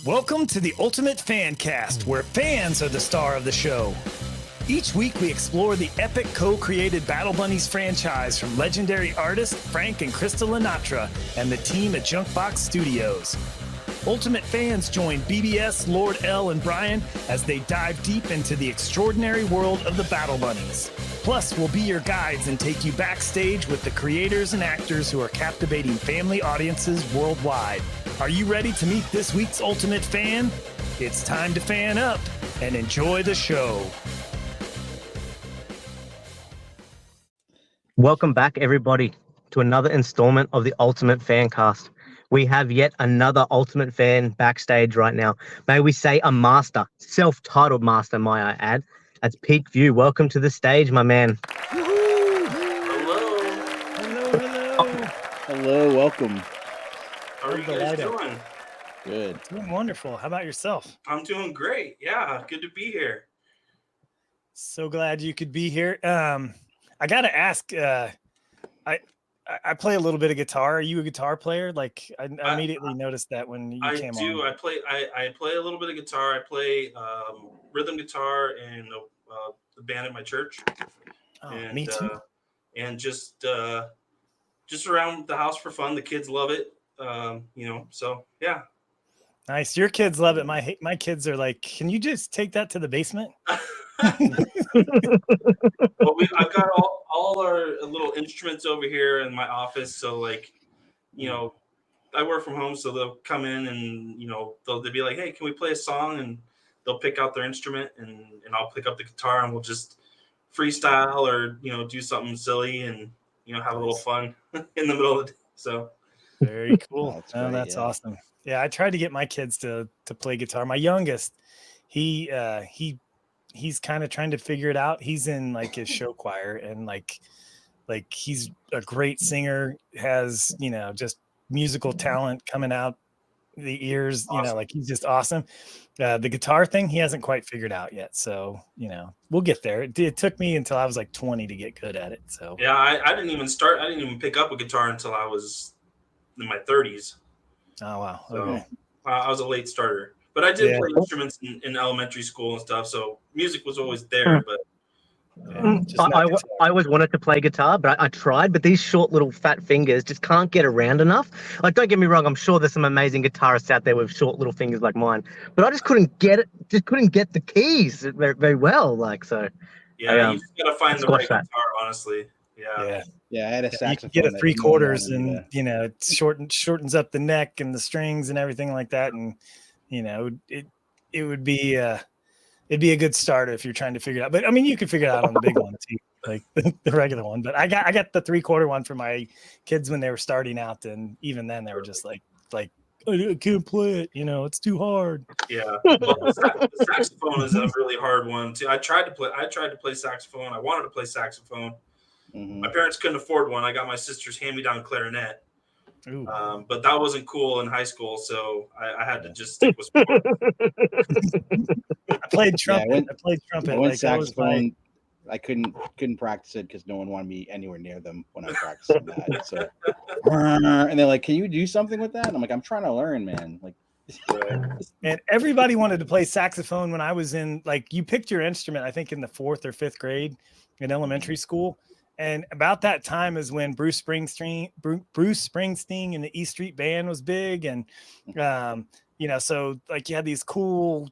Welcome to the Ultimate Fancast, where fans are the star of the show. Each week, we explore the epic co-created Battle Bunnies franchise from legendary artists Frank and Krista Linatra and the team at Junkbox Studios. Ultimate fans join BBS, Lord L, and Brian as they dive deep into the extraordinary world of the Battle Bunnies. Plus, we'll be your guides and take you backstage with the creators and actors who are captivating family audiences worldwide. Are you ready to meet this week's Ultimate Fan? It's time to fan up and enjoy the show. Welcome back, everybody, to another installment of the Ultimate Fancast. We have yet another Ultimate Fan backstage right now. May we say a master, self-titled master, might I add. That's Peakview. Welcome to the stage, my man. Hello, welcome. How are you guys doing? Good. Doing wonderful. How about yourself? I'm doing great. Yeah, good to be here. So glad you could be here. I got to ask, I play a little bit of guitar. Are you a guitar player? Like I immediately noticed that when you came on. I play a little bit of guitar. I play rhythm guitar in the band at my church. And, me too. And just around the house for fun. The kids love it. So yeah. Nice. Your kids love it. My kids are like, can you just take that to the basement? Well, I've got all our little instruments over here in my office. So I work from home, so they'll come in and they'll be like, "Hey, can we play a song?" And they'll pick out their instrument, and I'll pick up the guitar, and we'll just freestyle or do something silly and have a little fun in the middle of the day. So very cool. That's awesome. Yeah, I tried to get my kids to play guitar. My youngest, he's kind of trying to figure it out. He's in like his show choir, and like he's a great singer, has just musical talent coming out the ears. Awesome. Like he's just awesome. The guitar thing he hasn't quite figured out yet, so we'll get there. It took me until I was like 20 to get good at it. So yeah, I didn't even pick up a guitar until I was in my 30s. Oh wow. So Okay. I was a late starter. But I did play instruments in elementary school and stuff, so music was always there. But I always wanted to play guitar, but I tried. But these short little fat fingers just can't get around enough. Like, don't get me wrong, I'm sure there's some amazing guitarists out there with short little fingers like mine, but I just couldn't get it. Just couldn't get the keys very, very well. Like so. Yeah, you just gotta find the right guitar, honestly. Yeah. Yeah, I had a saxophone. You can get a 3/4, and it shortens up the neck and the strings and everything like that, and it would be it'd be a good starter if you're trying to figure it out. But I mean, you can figure it out on the big one too, like the regular one. But I got the 3/4 one for my kids when they were starting out, and even then they were just like I can't play it. It's too hard. Yeah, well, the saxophone is a really hard one too. I tried to play saxophone. I wanted to play saxophone. Mm-hmm. My parents couldn't afford one. I got my sister's hand-me-down clarinet. Ooh. But that wasn't cool in high school, so I had to just stick with sport. I played trumpet. I went saxophone. I couldn't practice it because no one wanted me anywhere near them when I practiced that. So, and they're like, "Can you do something with that?" And I'm like, "I'm trying to learn, man." Like, and everybody wanted to play saxophone when I was in. Like, you picked your instrument, I think, in the 4th or 5th grade in elementary school. And about that time is when Bruce Springsteen and the E Street Band was big. And, so like you had these cool,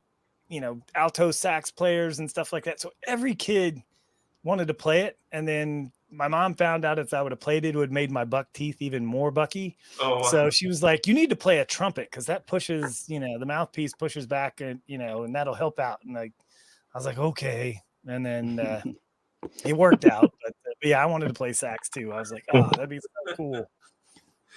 alto sax players and stuff like that. So every kid wanted to play it. And then my mom found out if I would have played it, it would have made my buck teeth even more bucky. Oh, wow. So she was like, you need to play a trumpet because that pushes, the mouthpiece pushes back and, and that'll help out. And I was like, okay. And then, it worked out, but yeah, I wanted to play sax too. I was like, oh, that'd be so cool.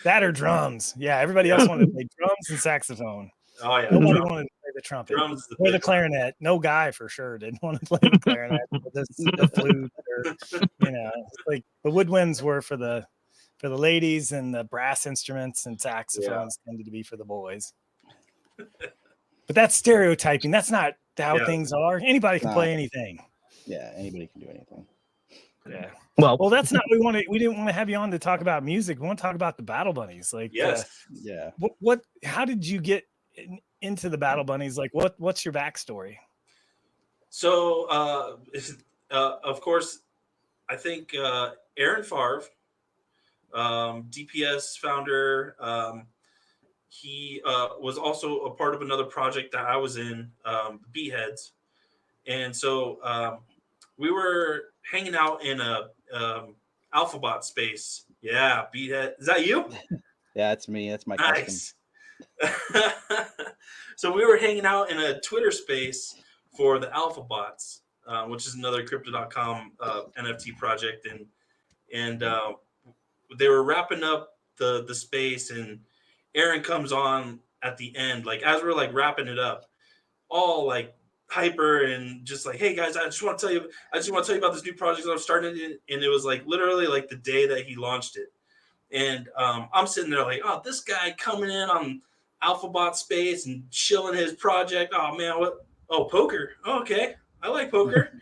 That or drums. Yeah, everybody else wanted to play drums and saxophone. Oh yeah, nobody wanted to play the trumpet or the clarinet. No guy for sure didn't want to play the clarinet or the flute, or like the woodwinds were for the ladies, and the brass instruments and saxophones tended to be for the boys. But that's stereotyping. That's not how things are. Anybody can play anything. Yeah, anybody can do anything. Yeah. Well, that's not what we wanted. We didn't want to have you on to talk about music. We want to talk about the Battle Bunnies. Like, yes, yeah. How did you get into the Battle Bunnies? Like, what's your backstory? So, of course, I think Aaron Favre, DPS founder, he was also a part of another project that I was in, Beeheads. And so we were hanging out in a Alphabot space. Yeah, Beehead. Is that you? Yeah, that's me. That's my custom. Nice. So we were hanging out in a Twitter space for the Alphabots, which is another Crypto.com NFT project, and they were wrapping up the space, and Aaron comes on at the end, like as we're like wrapping it up, all like hyper and just like, hey guys, I just want to tell you about this new project that I'm starting, and it was like literally like the day that he launched it. And I'm sitting there like, oh, this guy coming in on Alphabot space and chilling his project. Oh man, what? Oh, poker. Oh, okay, I like poker.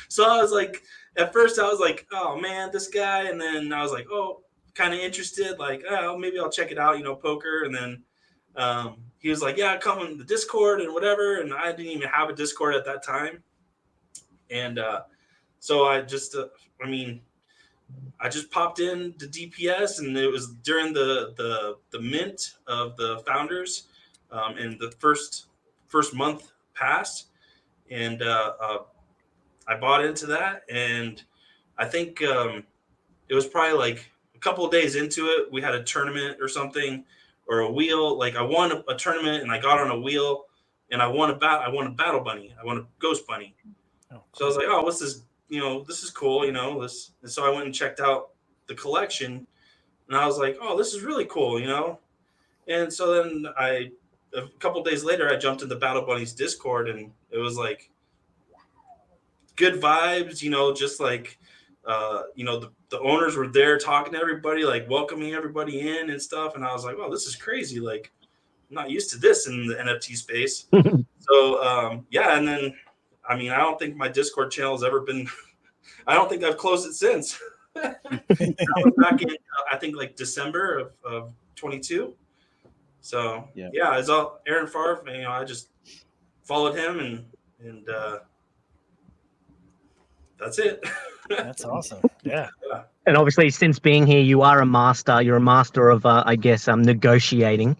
So I was like, at first I was like, oh man, this guy, and then I was like, oh, kind of interested, like, oh, maybe I'll check it out, poker. And then he was like, yeah, come in the Discord and whatever. And I didn't even have a Discord at that time, and so I just, I just popped in to DPS, and it was during the mint of the founders, and the first month passed, and I bought into that, and I think it was probably like a couple of days into it, we had a tournament or something, or a wheel. Like I won a tournament, and I got on a wheel, and I won a Battle Bunny, I won a Ghost Bunny. Oh, cool. So I was like, oh, what's this? This is cool, this. And so I went and checked out the collection, and I was like, oh, this is really cool, And so then a couple days later, I jumped in the Battle Bunnies Discord, and it was like good vibes, just like, the owners were there talking to everybody, like welcoming everybody in and stuff. And I was like, oh, this is crazy. Like, I'm not used to this in the NFT space. So, yeah. And then, I don't think my Discord channel has ever been, I don't think I've closed it since. I was back in, I think like December of 22. So yeah, it's all Aaron Favre. I just followed him, and that's it. That's awesome. Yeah. And obviously, since being here, you are a master. You're a master of, I guess, negotiating.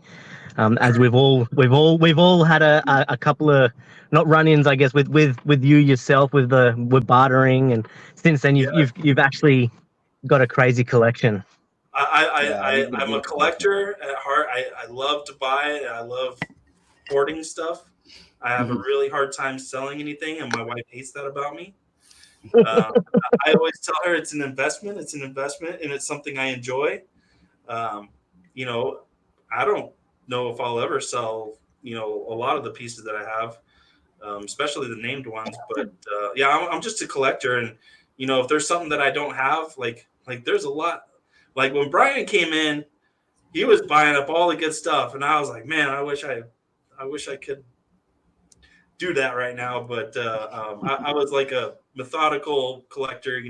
As we've all had a couple of not run-ins, I guess, with you yourself with bartering, and since then you've actually got a crazy collection. I'm a collector at heart. I love to buy. I love hoarding stuff. I have a really hard time selling anything, and my wife hates that about me. I always tell her it's an investment. It's an investment, and it's something I enjoy. I don't know if I'll ever sell, a lot of the pieces that I have, especially the named ones. But I'm just a collector, and if there's something that I don't have, like there's a lot. Like when Brian came in, he was buying up all the good stuff, and I was like, man, I wish I could do that right now. But I was like a methodical collector.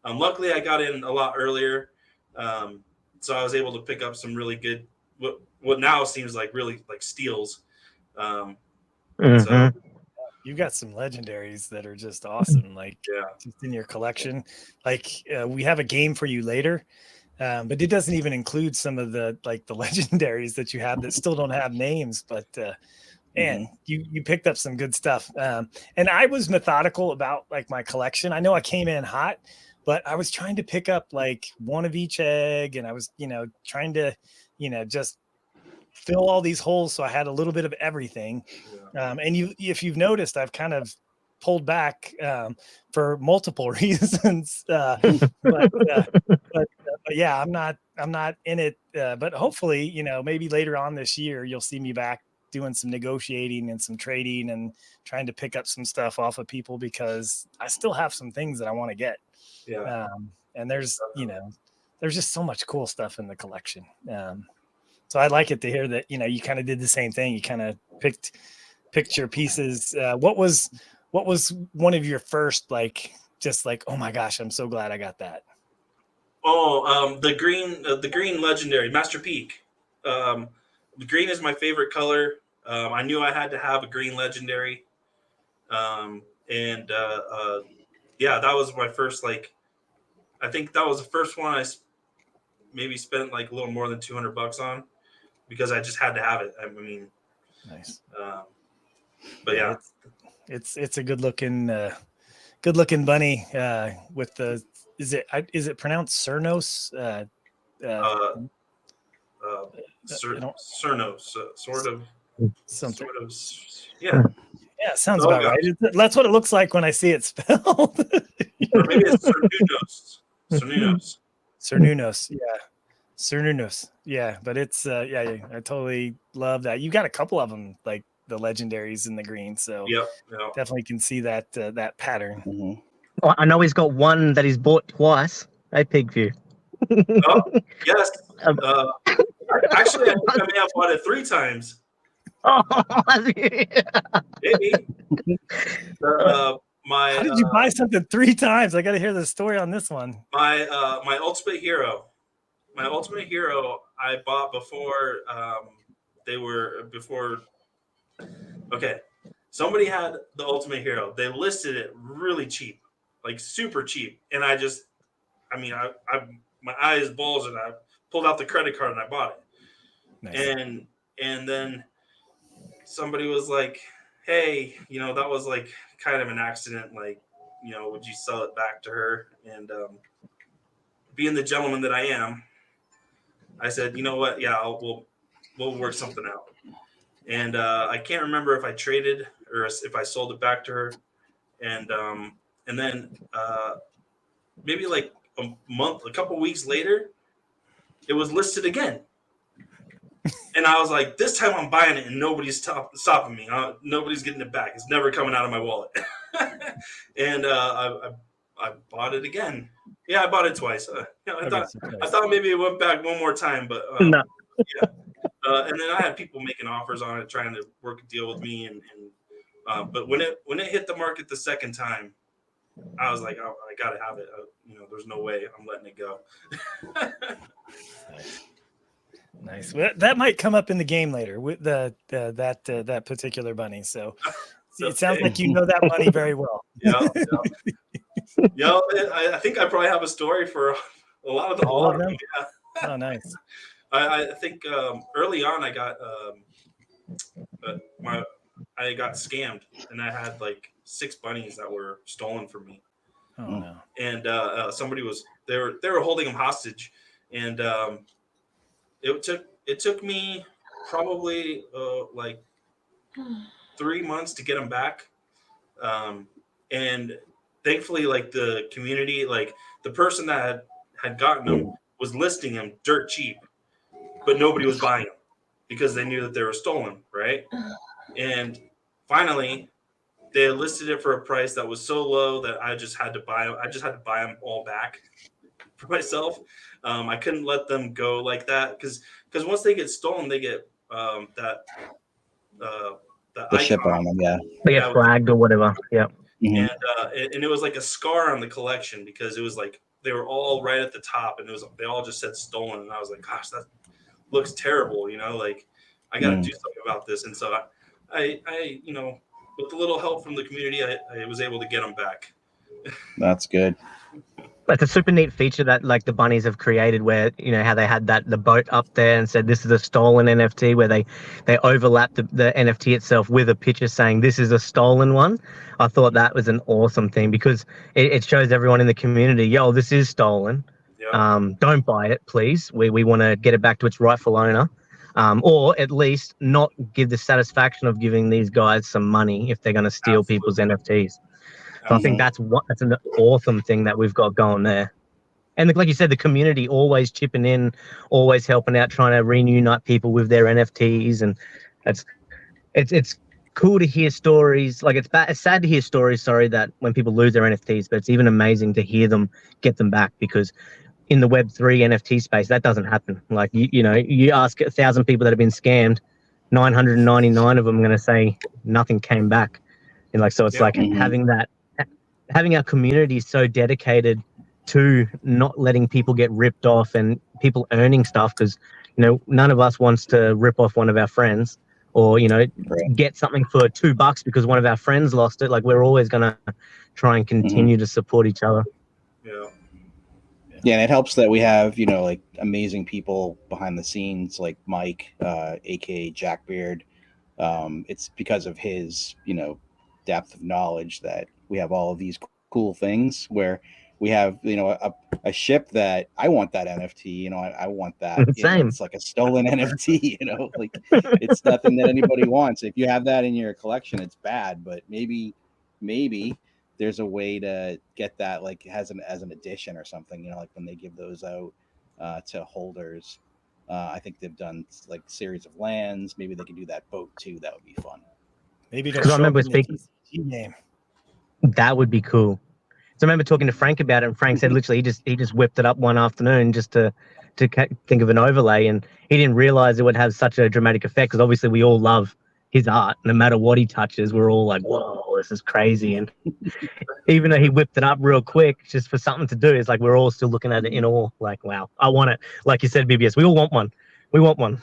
Luckily I got in a lot earlier, so I was able to pick up some really good what now seems like really like steals. So you got some legendaries that are just awesome, like just in your collection. Like we have a game for you later, but it doesn't even include some of the the legendaries that you have that still don't have names. But and you picked up some good stuff. And I was methodical about like my collection. I know I came in hot, but I was trying to pick up like one of each egg, and I was trying to just fill all these holes, so I had a little bit of everything. And if you've noticed, I've kind of pulled back for multiple reasons. But yeah, I'm not in it. But hopefully, maybe later on this year, you'll see me back doing some negotiating and some trading and trying to pick up some stuff off of people, because I still have some things that I want to get. Yeah. And there's just so much cool stuff in the collection. So I like it to hear that, you kind of did the same thing. You kind of picked your pieces. What was one of your first, just like, oh my gosh, I'm so glad I got that. Oh, the green legendary Master Peak. the green is my favorite color. I knew I had to have a green legendary. Yeah, that was my first, like, I think that was the first one I maybe spent like a little more than $200 on, because I just had to have it. I mean, Nice. But yeah, it's a good looking bunny with the, is it pronounced Cernos? Cernos, sort of, something. sort of, yeah. Yeah, sounds about right. That's what it looks like when I see it spelled. Or maybe it's Cernunos. Cernunos. Cernunos, yeah. Cernunos, yeah. But it's yeah, I totally love that. You got a couple of them, like the legendaries in the green, so Yep. definitely can see that that pattern. Mm-hmm. Oh, I know he's got one that he's bought twice. Hey, Peakview. Oh, yes. Actually, I think I may have bought it 3 times. Oh, Maybe. How did you buy something 3 times? I got to hear the story on this one. My ultimate hero. My ultimate hero I bought before okay. Somebody had the ultimate hero. They listed it really cheap, like super cheap. And I my eyes bulged and I pulled out the credit card and I bought it. Nice. And then somebody was like, hey, that was like kind of an accident. Like, would you sell it back to her? And being the gentleman that I am, I said, you know what? Yeah, we'll work something out. And I can't remember if I traded or if I sold it back to her. And then maybe like a couple weeks later, it was listed again. And I was like, this time I'm buying it and nobody's stopping me. Nobody's getting it back. It's never coming out of my wallet. And I bought it again. Yeah, I bought it twice. I thought maybe it went back one more time, but no. Yeah. And then I had people making offers on it, trying to work a deal with me. But when it hit the market the second time, I was like, oh, I gotta have it. There's no way I'm letting it go. Nice. Well, that might come up in the game later with that particular bunny. So it sounds like you know that bunny very well. Yeah. I think I probably have a story for a lot of them. Yeah. Oh, nice. I think early on I got scammed, and I had like 6 bunnies that were stolen from me. Oh no! And somebody they were holding them hostage, and it took me probably like 3 months to get them back, and thankfully, like the community, like the person that had gotten them was listing them dirt cheap, but nobody was buying them because they knew that they were stolen, right? And finally, they had listed it for a price that was so low that I just had to buy them. I just had to buy them all back for myself. I couldn't let them go like that because once they get stolen, they get the ship on them, yeah. They get flagged or whatever. Yeah. Mm-hmm. And it was like a scar on the collection because it was like they were all right at the top, and they all just said stolen, and I was like, gosh, that looks terrible, like I got to do something about this. And so I with a little help from the community, I was able to get them back. That's good. It's a super neat feature that like the bunnies have created where, how they had the boat up there and said this is a stolen NFT, where they overlapped the NFT itself with a picture saying this is a stolen one. I thought that was an awesome thing because it shows everyone in the community, this is stolen. Yep. Don't buy it, please. We want to get it back to its rightful owner. Or at least not give the satisfaction of giving these guys some money if they're going to steal people's NFTs. So I think that's an awesome thing that we've got going there. And like you said, the community always chipping in, always helping out, trying to reunite people with their NFTs. And it's cool to hear stories. Like it's sad to hear stories, that when people lose their NFTs, but it's even amazing to hear them get them back because in the Web3 NFT space, that doesn't happen. Like, you ask 1,000 people that have been scammed, 999 of them are going to say nothing came back. And like, so it's like having our community so dedicated to not letting people get ripped off and people earning stuff because, none of us wants to rip off one of our friends or, get something for $2 because one of our friends lost it. Like, we're always going to try and continue to support each other. Yeah. Yeah, and it helps that we have, like amazing people behind the scenes, like Mike, aka Jack Beard. It's because of his, depth of knowledge that we have all of these cool things where we have, a ship that I want that NFT, I want that. Same. It's like a stolen NFT, like it's nothing that anybody wants. If you have that in your collection, it's bad, but maybe there's a way to get that like as an addition or something, like when they give those out to holders. I think they've done like series of lands. Maybe they could do that boat too. That would be fun. Maybe it'll Because I show up remember in the TCG game. That would be cool. So I remember talking to Frank about it, and Frank said literally he just whipped it up one afternoon just to think of an overlay, and he didn't realize it would have such a dramatic effect because obviously we all love his art. No matter what he touches, we're all like, whoa, this is crazy. And even though he whipped it up real quick just for something to do, it's like we're all still looking at it in awe, like, wow, I want it. Like you said, BBS, we all want one. We want one.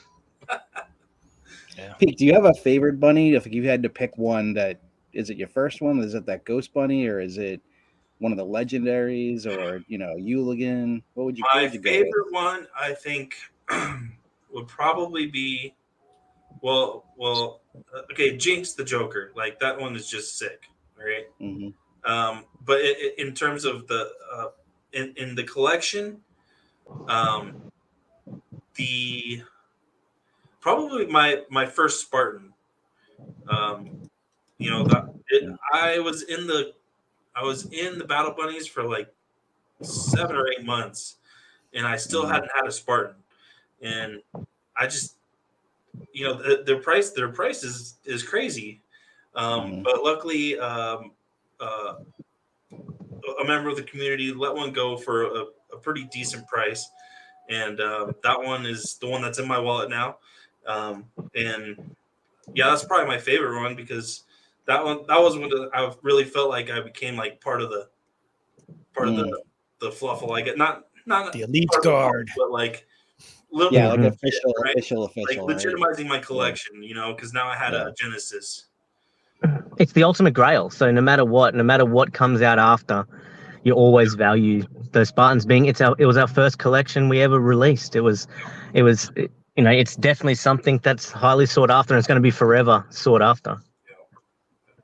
Yeah. Pete, do you have a favorite bunny? If you had to pick one, is it your first one? Is it that Ghost Bunny, or is it one of the legendaries, or Hooligan? What would you? My go favorite with? one, I think, would probably be okay, Jinx the Joker. Like that one is just sick, right? Mm-hmm. But in terms of the in the collection, the probably my first Spartan. I was in the Battle Bunnies for like 7 or 8 months, and I still hadn't had a Spartan, and I just their price is crazy, but luckily a member of the community let one go for a pretty decent price, and that one is the one that's in my wallet now, and yeah, that's probably my favorite one because that was when I really felt like I became like part of the fluffle. Like not the elite guard, but like like official, right? official, like legitimizing my collection. Because now I had a Genesis. It's the ultimate grail. So no matter what comes out after, you always value the Spartans being. It was our first collection we ever released. It's definitely something that's highly sought after, and it's going to be forever sought after.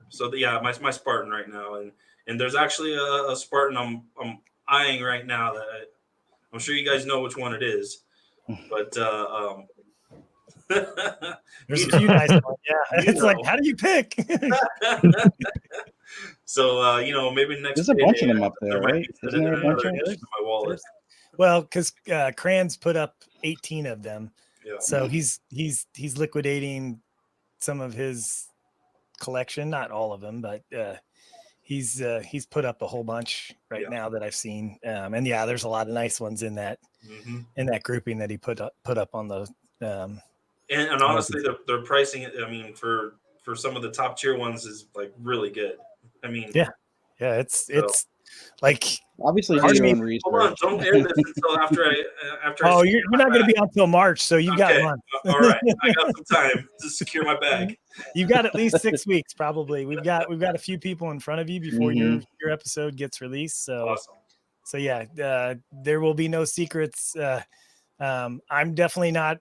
So my Spartan right now, and there's actually a Spartan I'm eyeing right now that I'm sure you guys know which one it is, but there's a few nice ones. Yeah, it's like, how do you pick? So maybe next. There's a bunch of them up there, right? Isn't there a bunch of them? My wallet. Well, because Kranz put up 18 of them, yeah. So he's liquidating some of his collection, not all of them, but he's put up a whole bunch now that I've seen, and there's a lot of nice ones in that in that grouping that he put up on the. And honestly, their pricing, I mean, for some of the top tier ones is like really good. I mean, yeah, it's like obviously do your own research. Hold on, don't air this until after. Oh, you're not going to be on until March, so you've got months. All right, I got some time to secure my bag. You've got at least 6 weeks, probably. We've got a few people in front of you before your episode gets released. So, awesome. So there will be no secrets. I'm definitely not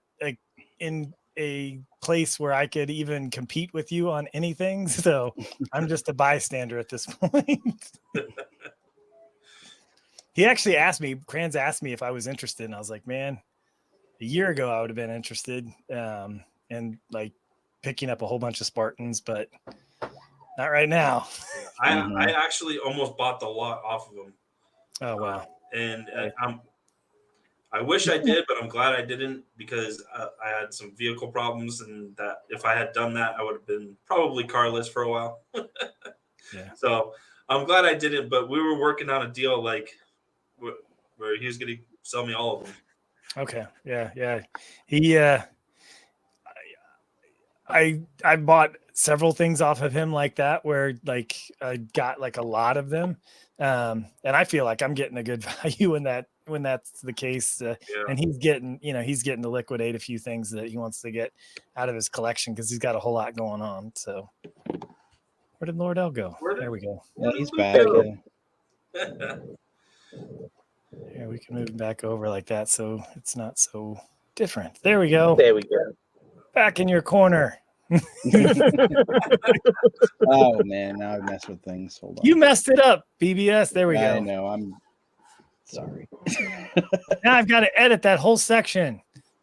in a place where I could even compete with you on anything. So I'm just a bystander at this point. He actually Kranz asked me if I was interested, and I was like, man, a year ago I would have been interested, and like picking up a whole bunch of Spartans, but not right now. I actually almost bought the lot off of him. Oh wow! And I wish I did, but I'm glad I didn't because I had some vehicle problems, and that if I had done that, I would have been probably carless for a while. Yeah. So I'm glad I didn't, but we were working on a deal like where he was going to sell me all of them. Okay. Yeah. He, I bought several things off of him like that, where like I got like a lot of them. And I feel like I'm getting a good value in when that's the case. Yeah. And he's getting to liquidate a few things that he wants to get out of his collection because he's got a whole lot going on. So where did Lord L go? There we go. Yeah, he's Luke back. go? Here, we can move back over like that so it's not so different. There we go. There we go. Back in your corner. Oh man, now I've messed with things. Hold on. You messed it up, BBS. There we go. I know. I'm sorry. Now I've got to edit that whole section.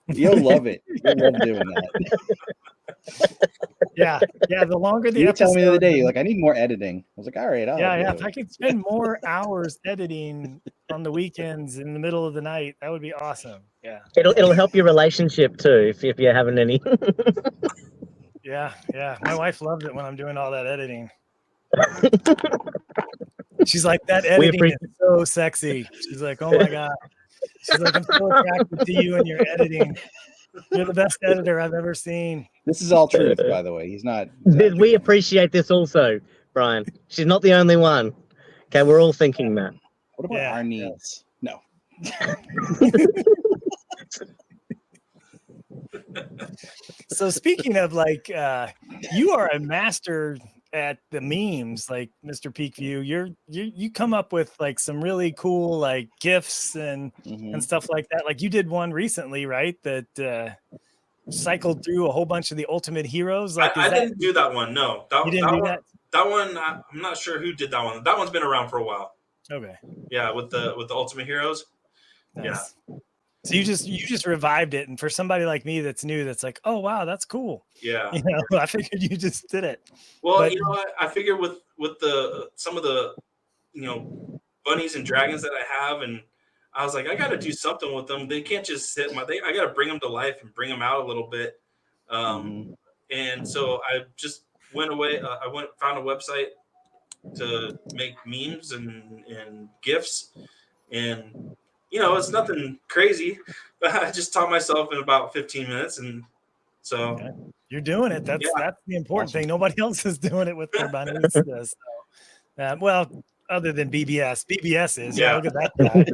You'll love it. You'll love doing that. Yeah. The longer the You were episode, telling me the other day, you're like, I need more editing. I was like, all right. Yeah. If I could spend more hours editing on the weekends in the middle of the night, that would be awesome. Yeah. It'll help your relationship too if you're having any. Yeah. My wife loves it when I'm doing all that editing. She's like, that editing is so sexy. She's like, oh my God. She's like, I'm so attracted to you and your editing. You're the best editor I've ever seen. This is all truth, by the way. He's not. We appreciate this also, Brian. She's not the only one. Okay, we're all thinking that. What about our needs? No. So speaking of like, you are a master at the memes, like Mr. Peakview. You come up with like some really cool like GIFs and stuff like that. Like you did one recently, right? That cycled through a whole bunch of the Ultimate Heroes. Like I didn't do that one. No, you didn't do that. That one, I'm not sure who did that one. That one's been around for a while. Okay. Yeah, with the Ultimate Heroes. Nice. Yeah. So you just revived it, and for somebody like me that's new, that's like, oh wow, that's cool. Yeah. I figured you just did it. Well, but, I figured with some of the bunnies and dragons that I have, and I was like, I got to do something with them. They can't just sit. I got to bring them to life and bring them out a little bit. And so I just went away. I found a website to make memes and GIFs, and it's nothing crazy, but I just taught myself in about 15 minutes. And so you're doing it. That's the important thing. Nobody else is doing it with their bunnies. Well, other than BBS. BBS is. Yeah. Look at that guy.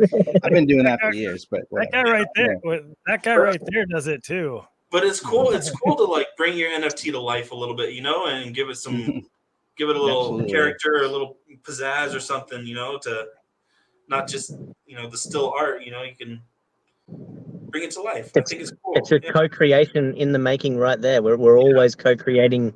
I've been doing that for years, but that guy right there. That guy right there does it too. But it's cool. It's cool to like bring your NFT to life a little bit, and give it a little character, a little pizzazz or something, to not just the still art. You can bring it to life. I think it's cool. It's a co-creation in the making right there. We're always co-creating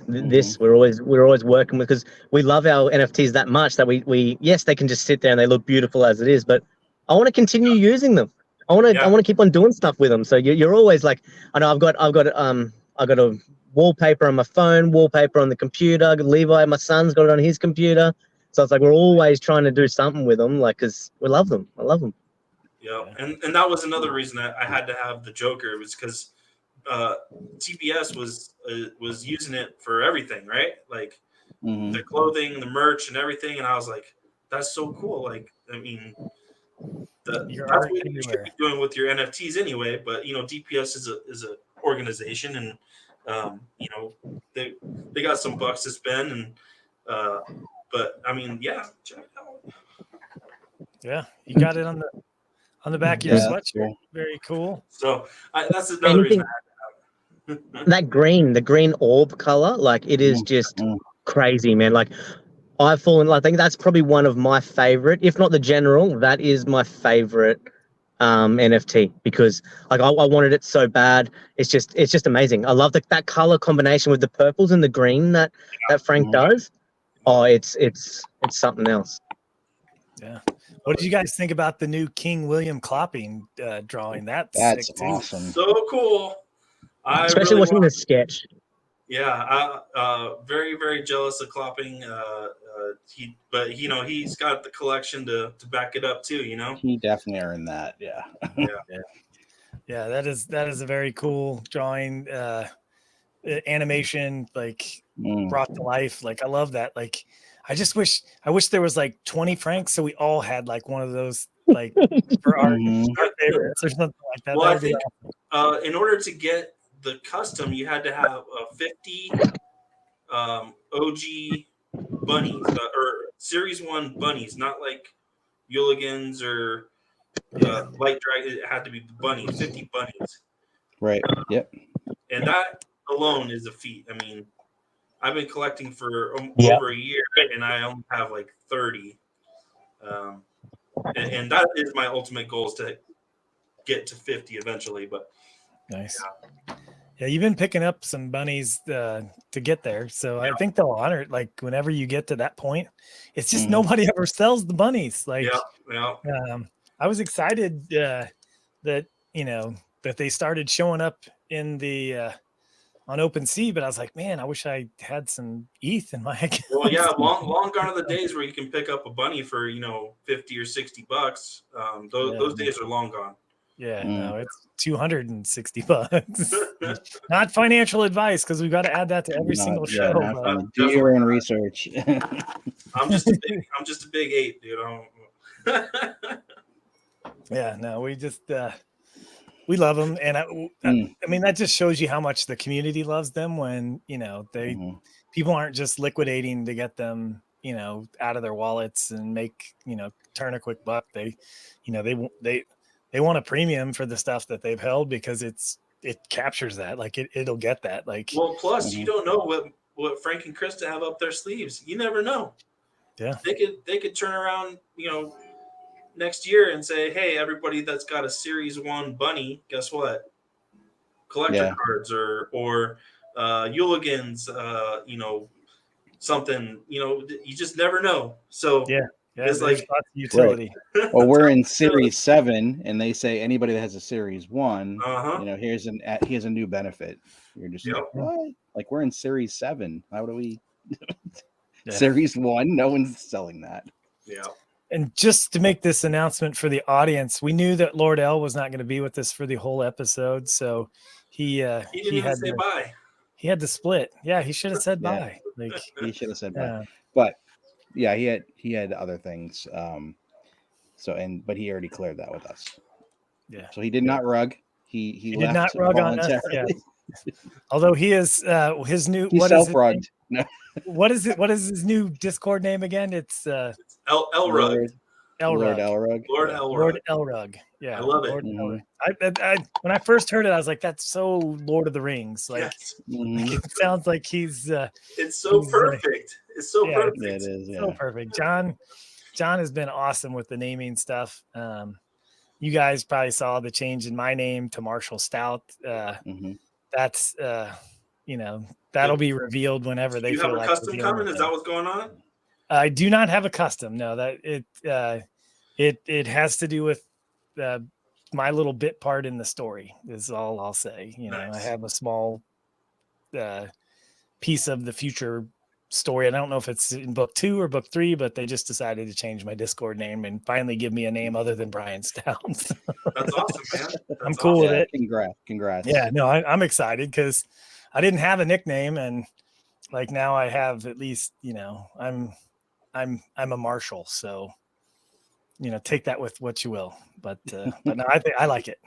this. We're always working with, because we love our NFTs that much that we yes, they can just sit there and they look beautiful as it is, but I want to continue using them. I want to keep on doing stuff with them. So you're always like, I know I've got a wallpaper on my phone, wallpaper on the computer. Levi, my son's got it on his computer. So it's like we're always trying to do something with them, like, because we love them. I love them. Yeah, and that was another reason I had to have the Joker, was because TBS was using it for everything, right? Like the clothing, the merch, and everything. And I was like, that's so cool. Like, I mean, that's what you should be doing with your NFTs anyway. But DPS is a organization, and they got some bucks to spend, and but I mean, check it out. Yeah, you got it on the back of your sweatshirt. Cool. Very cool. So that's another reason I had to have it. The green orb color, like, it is just crazy, man. Like, I think that's probably one of my favorite, if not the general, that is my favorite NFT, because like I wanted it so bad. It's just amazing. I love that color combination with the purples and the green that Frank does. Oh, it's something else. Yeah. What did you guys think about the new King William Clopping drawing? That's awesome. So cool. Especially watching the sketch. Yeah, very, very jealous of Clopping. He's got the collection to back it up too. He definitely earned that. Yeah. Yeah. That is a very cool drawing. Animation, like, brought to life. Like, I love that. Like, I wish there was like 20 francs, so we all had like one of those, like, for our favorites or something like that. Well, I think in order to get the custom, you had to have 50 OG bunnies or Series 1 bunnies, not like Euligans or light dragon. It had to be the bunny, 50 bunnies. Right. Yep. And that alone is a feat. I mean, I've been collecting for over a year, and I only have like 30. And that is my ultimate goal, is to get to 50 eventually. But nice. Yeah, you've been picking up some bunnies to get there, so I think they'll honor it. Like whenever you get to that point, it's just nobody ever sells the bunnies. Like, I was excited that that they started showing up in the on OpenSea, but I was like, man, I wish I had some ETH in my account. Well, yeah, long gone are the days where you can pick up a bunny for 50 or $60. Those days are long gone. Yeah, no, it's $260. Not financial advice, because we've got to add that to every single show. Do your own research. I'm just a big ape, dude. Yeah, no, we just we love them, and I mean that just shows you how much the community loves them. When people aren't just liquidating to get them out of their wallets and make turn a quick buck. They want a premium for the stuff that they've held, because it captures that. Like it'll get that. Like, well, plus you don't know what Frank and Krista have up their sleeves. You never know. Yeah, they could turn around next year and say, hey, everybody that's got a Series 1 bunny, guess what? Collector cards or Euligans, something. You just never know. So it's like lots of utility. Right. Well, we're in Series 7, and they say anybody that has a Series 1, here's a new benefit. You're just like, what? Like, we're in Series 7. How do we? Series 1, no one's selling that. Yeah. And just to make this announcement for the audience, we knew that Lord L was not going to be with us for the whole episode, so he had to say bye. He had to split. Yeah, he should have said bye. Like, he should have said bye. But yeah, he had other things. But he already cleared that with us. Yeah. So he did not rug. He did not rug on us. Yeah. Although he is his new self-rugged. No. What is it? What is his new Discord name again? It's Elrug. Lord Elrug. Lord Elrug. Yeah. I love it. Lord I when I first heard it, I was like, that's so Lord of the Rings. Like, it sounds like he's it's so perfect. It's so perfect. Yeah, it is. Yeah. So perfect. John has been awesome with the naming stuff. You guys probably saw the change in my name to Marshall Stout. That's that'll be revealed whenever they feel like. You have a custom coming? Is that what's going on? I do not have a custom. No, that it has to do with my little bit part in the story is all I'll say. Nice. I have a small piece of the future story. And I don't know if it's in book 2 or book 3, but they just decided to change my Discord name and finally give me a name other than Brian Stout. That's awesome, man. I'm cool with it. Congrats. Yeah, no, I'm excited because I didn't have a nickname, and like now I have at least, I'm a Marshall, so take that with what you will. But no, I like it.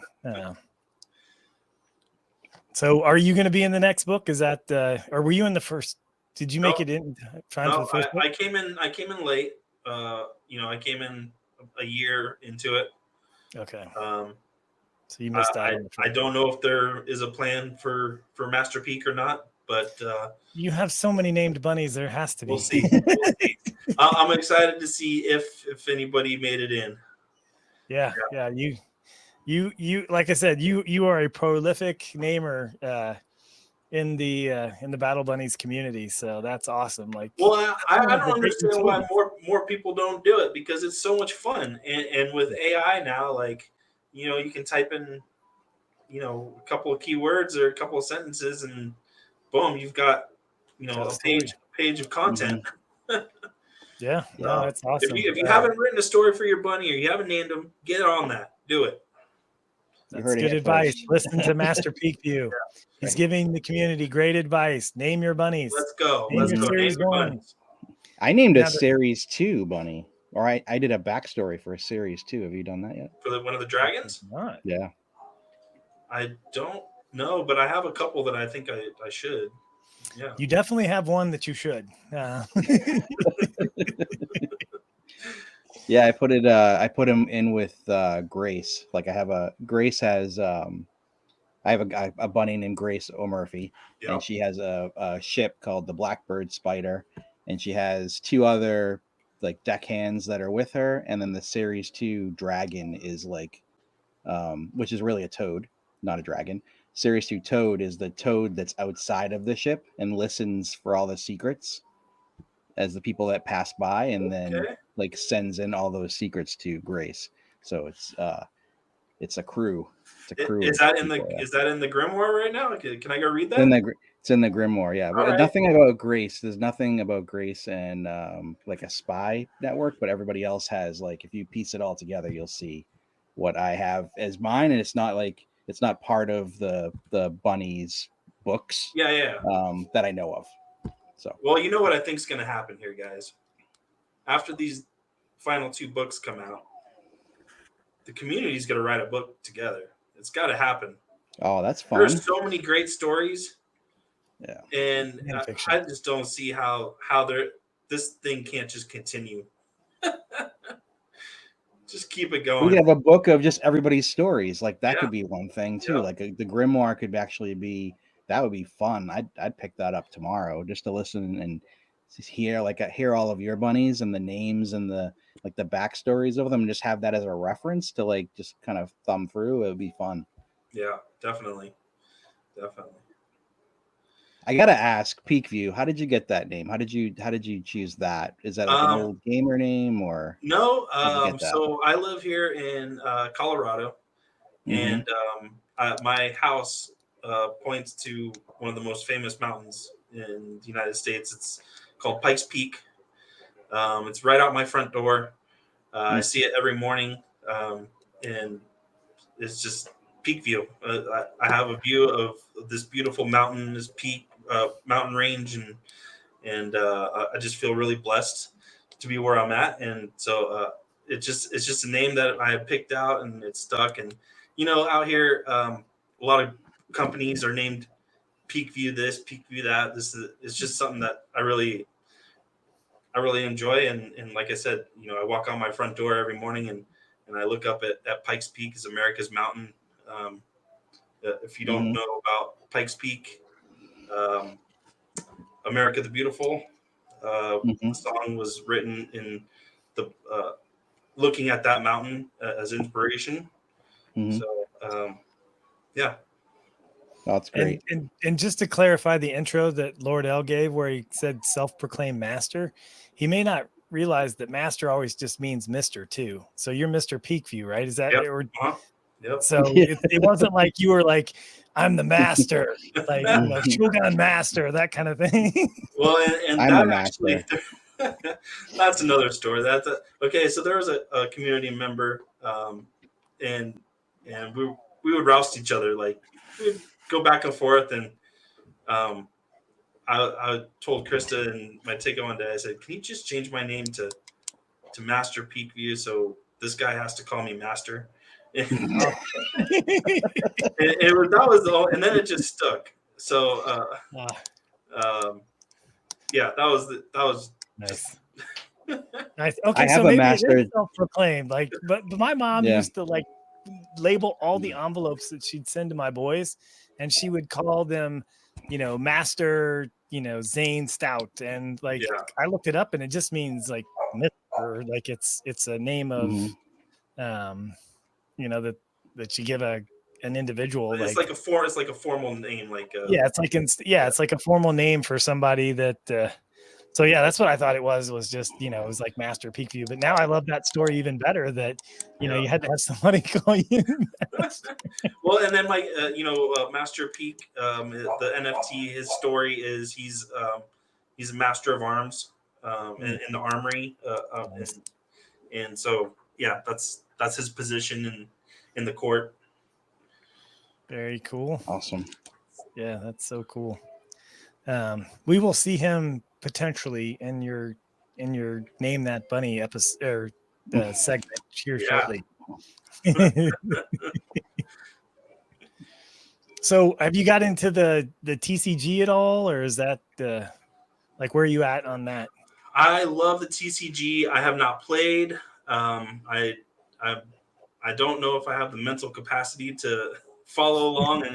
So are you going to be in the next book? Is that or were you in the first? Did you make it in time for the first book? I came in late. I came in a year into it. Okay. So you missed out. I don't know if there is a plan for Master Peak or not, but you have so many named bunnies. There has to be. We'll see. I'm excited to see if anybody made it in. Yeah. You like I said, you are a prolific namer in the Battle Bunnies community, so that's awesome. Like, well, I don't understand why more people don't do it, because it's so much fun, and with AI now, like, you can type in a couple of keywords or a couple of sentences, and boom, you've got a page of content. Yeah, no, that's awesome. If you haven't written a story for your bunny, or you haven't named them, get on that. Do it. That's good advice. Listen to Master Peakview. He's giving the community great advice. Name your bunnies. Let's go. Name your Series 1. I named a Series 2 bunny. Or I did a backstory for a Series 2. Have you done that yet? For one of the dragons? Not. Yeah. I don't know, but I have a couple that I think I should. Yeah. You definitely have one that you should. Yeah, I put it. I put him in with Grace. Like Grace has. I have a bunny named Grace O'Murphy, and Yep. she has a ship called the Blackbird Spider, and she has two other like deckhands that are with her, and then the Series 2 dragon is like, which is really a toad, not a dragon. Series 2 toad is the toad that's outside of the ship and listens for all the secrets as the people that pass by, and then Okay. like sends in all those secrets to Grace. So it's a crew. It's a crew Is of that in the people. Yeah. is that in the grimoire right now? Can I go read It's in that? it's in the grimoire. Yeah, All right. nothing about Grace. There's nothing about Grace and like a spy network, but everybody else has, like, if you piece it all together, you'll see what I have as mine, and it's not part of the bunnies books Yeah, yeah. that I know of. So Well, you know what I think is going to happen here, guys. After these final 2 books come out, the community is going to write a book together. It's got to happen. that's fun. There's so many great stories. Yeah. And And fiction. I just don't see how this thing can't just continue. Just keep it We going. could have a book of just everybody's stories. Like that Yeah. could be one thing too. Yeah. Like the grimoire could actually be, that would be fun. I'd pick that up tomorrow just to listen and just hear all of your bunnies and the names and the backstories of them, and just have that as a reference to like just kind of thumb through. It would be fun. Yeah, definitely. I gotta ask, Peakview, how did you get that name? How did you choose that? Is that like an old gamer name, or No. how'd you get that? So I live here in Colorado, Mm-hmm. and my house points to one of the most famous mountains in the United States. It's called Pikes Peak. It's right out my front door. I see it every morning, and it's just peak view. I have a view of this beautiful mountain, this peak, mountain range, and I just feel really blessed to be where I'm at. And so it's just a name that I have picked out, and it's stuck. And out here, a lot of companies are named Peak View this, Peak View that. It's just something that I really enjoy. And like I said, I walk out my front door every morning, and I look up at Pikes Peak, is America's mountain. If you don't know about Pikes Peak, America the Beautiful, the song was written in the looking at that mountain as inspiration. So yeah. That's great. And just to clarify the intro that Lord L gave, where he said self-proclaimed master, he may not realize that master always just means Mr. too. So you're Mr. Peakview, right? Is that Yep. or Yep. so it wasn't like you were like, I'm the master, like Shogun master, that kind of thing. Well, and I'm that a master. actually, that's another story. Okay. So there was a community member, and we would roust each other, like we'd go back and forth, and I told Krista and my take one day, I said, can you just change my name to Master Peakview, so this guy has to call me Master? And and then it just stuck. So yeah, that was nice. Nice. Okay, I have so a maybe master. it is self-proclaimed. Like, but my mom Yeah. used to like label all the envelopes that she'd send to my boys, and she would call them, Master, Zane Stout, and like I looked it up, and it just means like Mr. Like it's a name of, that you give an individual. It's like a formal name, like it's like a formal name for somebody that. So yeah, that's what I thought it was just, it was like Master Peakview. But now I love that story even better, that, you had to have somebody call you Master. Well, and then my, Master Peak, the NFT, his story is he's a master of arms in the armory. Nice. And so, yeah, that's his position in the court. Very cool. Awesome. Yeah, that's so cool. We will see him potentially in your Name That Bunny episode or segment here shortly. So have you got into the TCG at all, or is that like where are you at on that? I love the TCG. I have not played. I don't know if I have the mental capacity to follow along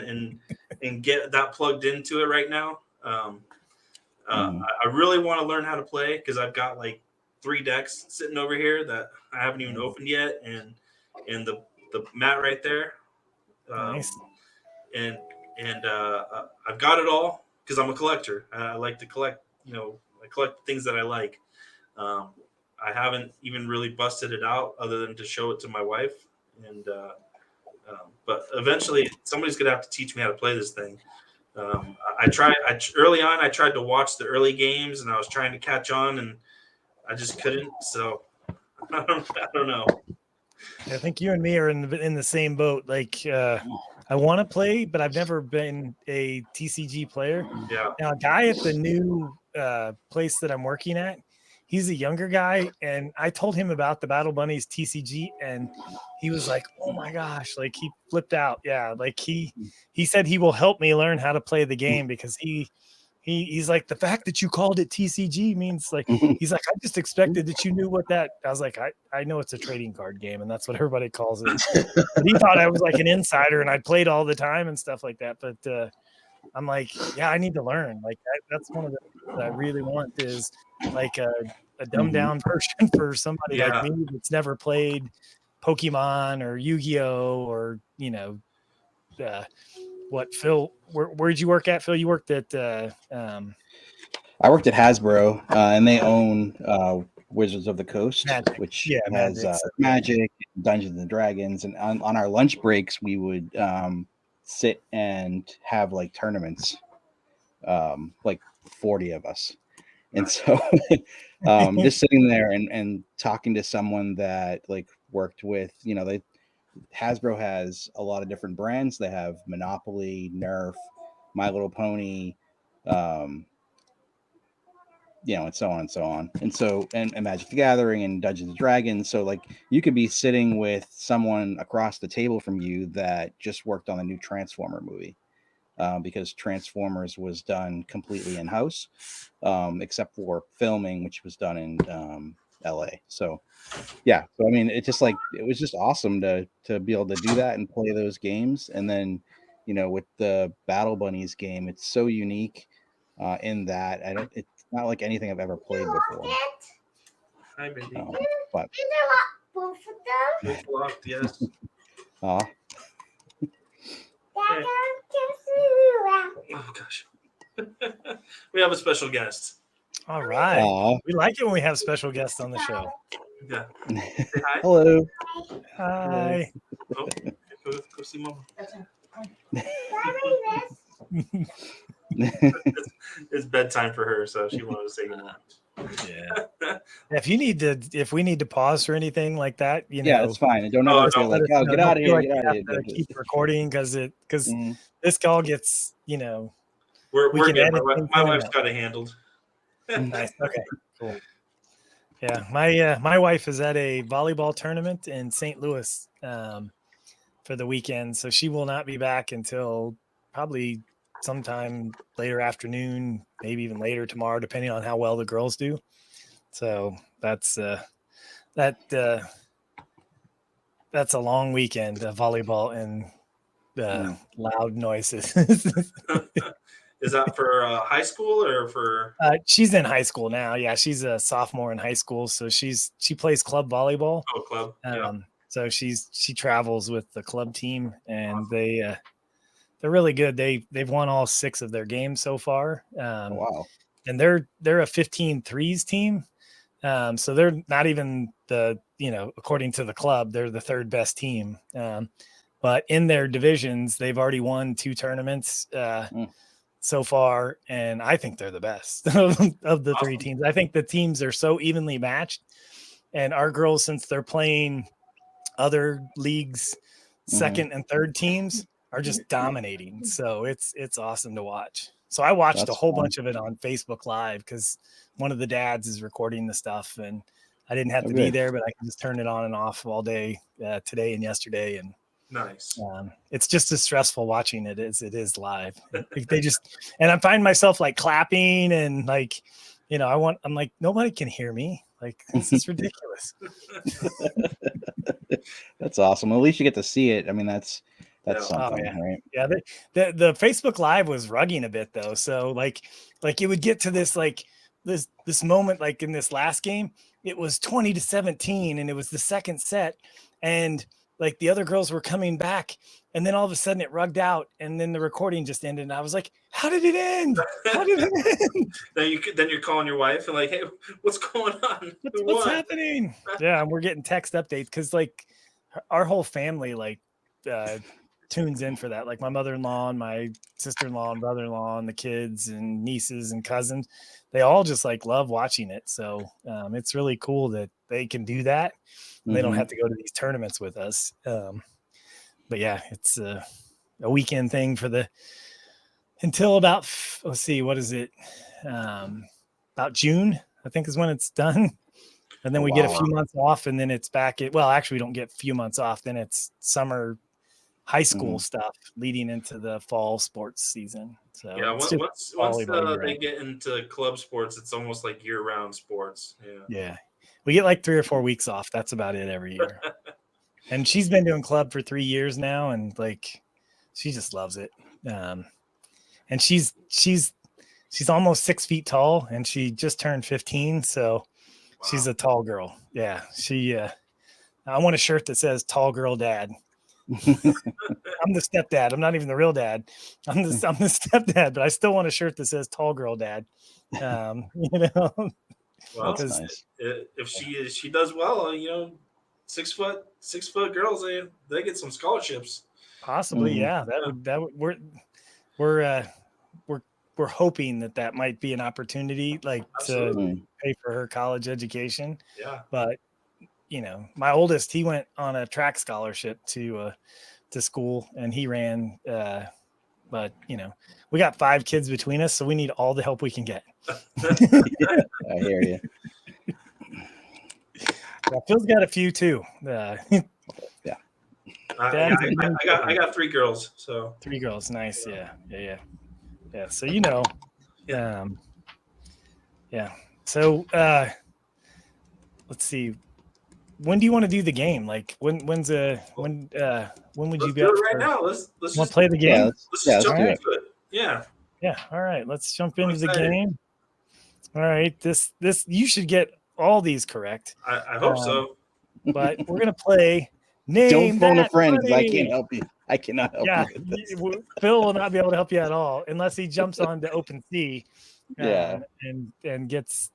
and get that plugged into it right now. I really want to learn how to play because I've got like 3 decks sitting over here that I haven't even opened yet, and the mat right there. Nice. And I've got it all because I'm a collector. I like to collect. I collect things that I like. I haven't even really busted it out other than to show it to my wife. And but eventually somebody's gonna have to teach me how to play this thing. Early on. I tried to watch the early games, and I was trying to catch on, and I just couldn't. So I don't know. I think you and me are in the same boat. Like, I want to play, but I've never been a TCG player. Yeah. Now, a guy at the new place that I'm working at, he's a younger guy, and I told him about the Battle Bunnies TCG, and he was like, "Oh my gosh!" Like, he flipped out. Yeah, like he said he will help me learn how to play the game because he's like, the fact that you called it TCG means like, he's like, I just expected that you knew what that. I was like, I know it's a trading card game, and that's what everybody calls it. But he thought I was like an insider, and I played all the time and stuff like that. But I'm like, yeah, I need to learn. Like, that's one of the things that I really want is like a dumbed down version for somebody like me that's never played Pokemon or Yu-Gi-Oh or what, Phil? Where'd you work at, Phil? You worked at I worked at Hasbro, and they own Wizards of the Coast, Magic. which has Magic, Dungeons and Dragons, and on our lunch breaks we would sit and have like tournaments, like 40 of us, and so just sitting there and talking to someone that like worked with, Hasbro has a lot of different brands. They have Monopoly, Nerf, My Little Pony, and so on and so on. And so, and Magic the Gathering and Dungeons and Dragons. So like you could be sitting with someone across the table from you that just worked on the new Transformer movie, because Transformers was done completely in-house, except for filming, which was done in LA. So yeah, so I mean, it was just awesome to be able to do that and play those games. And then, with the Battle Bunnies game, it's so unique in that it's not like anything I've ever played before. Hi, baby. But Both locked, yes. oh gosh. We have a special guest. All right. Aww. We like it when we have special guests on the show. Yeah. Say hi. Hello. Hi. Oh, go see Mama. It's bedtime for her, so she wanted to say good night. Yeah. If we need to pause for anything like that, yeah, it's fine. Don't ever say like, "Oh, get out of here, get out of here." Keep recording because this call gets, We're can good. edit My wife's got it handled. Nice. Okay. Cool. Yeah, my wife is at a volleyball tournament in St. Louis for the weekend, so she will not be back until probably sometime later afternoon, maybe even later tomorrow, depending on how well the girls do. So that's a long weekend of volleyball and loud noises. Is that for high school or for? She's in high school now. Yeah, she's a sophomore in high school, so she plays club volleyball. Oh, club. Yeah. So she travels with the club team, and awesome. They're really good. They've won all 6 of their games so far. Wow. And they're a 15 threes team. So they're not even according to the club, they're the 3rd best team. But in their divisions, they've already won 2 tournaments so far, and I think they're the best of the 3 teams. I think the teams are so evenly matched, and our girls, since they're playing other leagues, 2nd and 3rd teams, are just dominating. So it's awesome to watch. So I watched a whole bunch of it on Facebook Live because one of the dads is recording the stuff, and I didn't have to be there, but I can just turn it on and off all day today and yesterday. And nice. It's just as stressful watching it as it is live. And I find myself like clapping and like, I'm like, nobody can hear me. Like, this is ridiculous. That's awesome. At least you get to see it. I mean, that's something, yeah. right? Yeah, the Facebook Live was rugging a bit though. So like it would get to this this moment, like in this last game, it was 20-17, and it was the second set, and like the other girls were coming back, and then all of a sudden it rugged out, and then the recording just ended, and I was like, how did it end? How did it end? then you're calling your wife and like, hey, what's going on? What's happening? Yeah, and we're getting text updates because like our whole family tunes in for that. Like my mother-in-law and my sister-in-law and brother-in-law and the kids and nieces and cousins, they all just like love watching it. So it's really cool that they can do that. They don't have to go to these tournaments with us. But yeah, it's a weekend thing until about, let's see, what is it? About June, I think is when it's done. And then we get a few months off, and then it's back. Actually, we don't get a few months off. Then it's summer high school stuff leading into the fall sports season. So yeah, once they get into club sports, it's almost like year-round sports. Yeah, we get like 3 or 4 weeks off. That's about it every year. And she's been doing club for 3 years now, and like she just loves it. And she's almost 6 feet tall, and she just turned 15, so she's a tall girl. Yeah, I want a shirt that says "Tall Girl Dad." I'm the stepdad. I'm not even the real dad. I'm the stepdad, but I still want a shirt that says "Tall Girl Dad." You know. Well, nice. If she does well, 6 foot girls, they get some scholarships. Possibly, yeah. That would we're hoping that might be an opportunity, like to pay for her college education. Yeah, but my oldest, he went on a track scholarship to school, and he ran. But we got 5 kids between us, so we need all the help we can get. I hear you. Phil's got a few too. I got 3 girls. So 3 girls, nice. Yeah. So yeah. So let's see. When do you want to do the game? Like when would you go right now? Let's just play the game. Let's just jump into it. Yeah. All right. Let's jump into the game. All right. This you should get all these correct. I hope so. But we're gonna play. Don't phone a friend because I can't help you. I cannot help you with this. Phil will not be able to help you at all unless he jumps on to OpenSea. And gets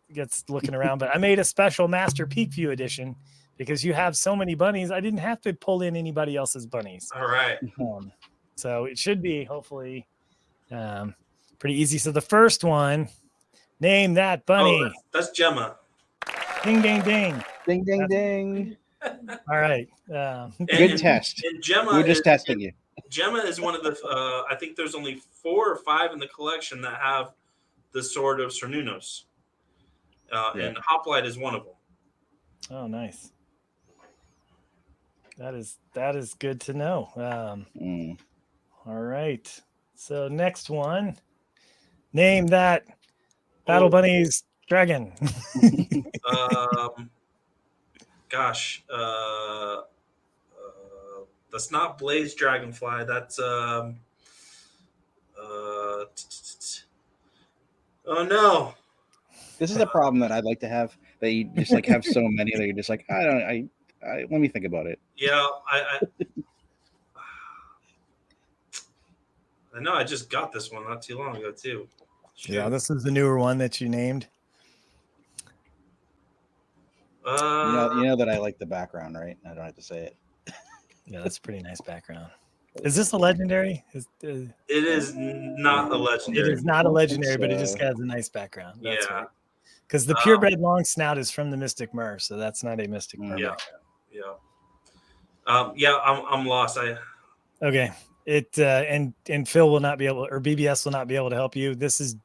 looking around. But I made a special Master Peakview edition because you have so many bunnies. I didn't have to pull in anybody else's bunnies. All right. So it should be hopefully pretty easy. So the first one, name that bunny. Oh, that's Gemma. Ding, ding, ding. Ding, ding, ding. All right. Good test. And Gemma, we're just testing you. Gemma is one of the, I think there's only 4 or 5 in the collection that have the Sword of Cernunnos. And Hoplite is one of them. Oh, nice. That is good to know. All right. So next one, name that Battle Bunnies dragon. Gosh, that's not Blaze Dragonfly. That's oh no. This is a problem that I'd like to have. That you just like have so many that you're just like, I let me think about it. Yeah, I know. I just got this one not too long ago too. Shoot. Yeah, this is the newer one that you named. You know that I like the background, right? I don't have to say it. Yeah, that's a pretty nice background. Is this a legendary? It is not a legendary. It is not a legendary, but it just has a nice background. That's right. Because the purebred long snout is from the Mystic Mer, so that's not a Mystic Mer. Yeah. I'm lost. Okay. It and Phil will not be able, or BBS will not be able to help you. This is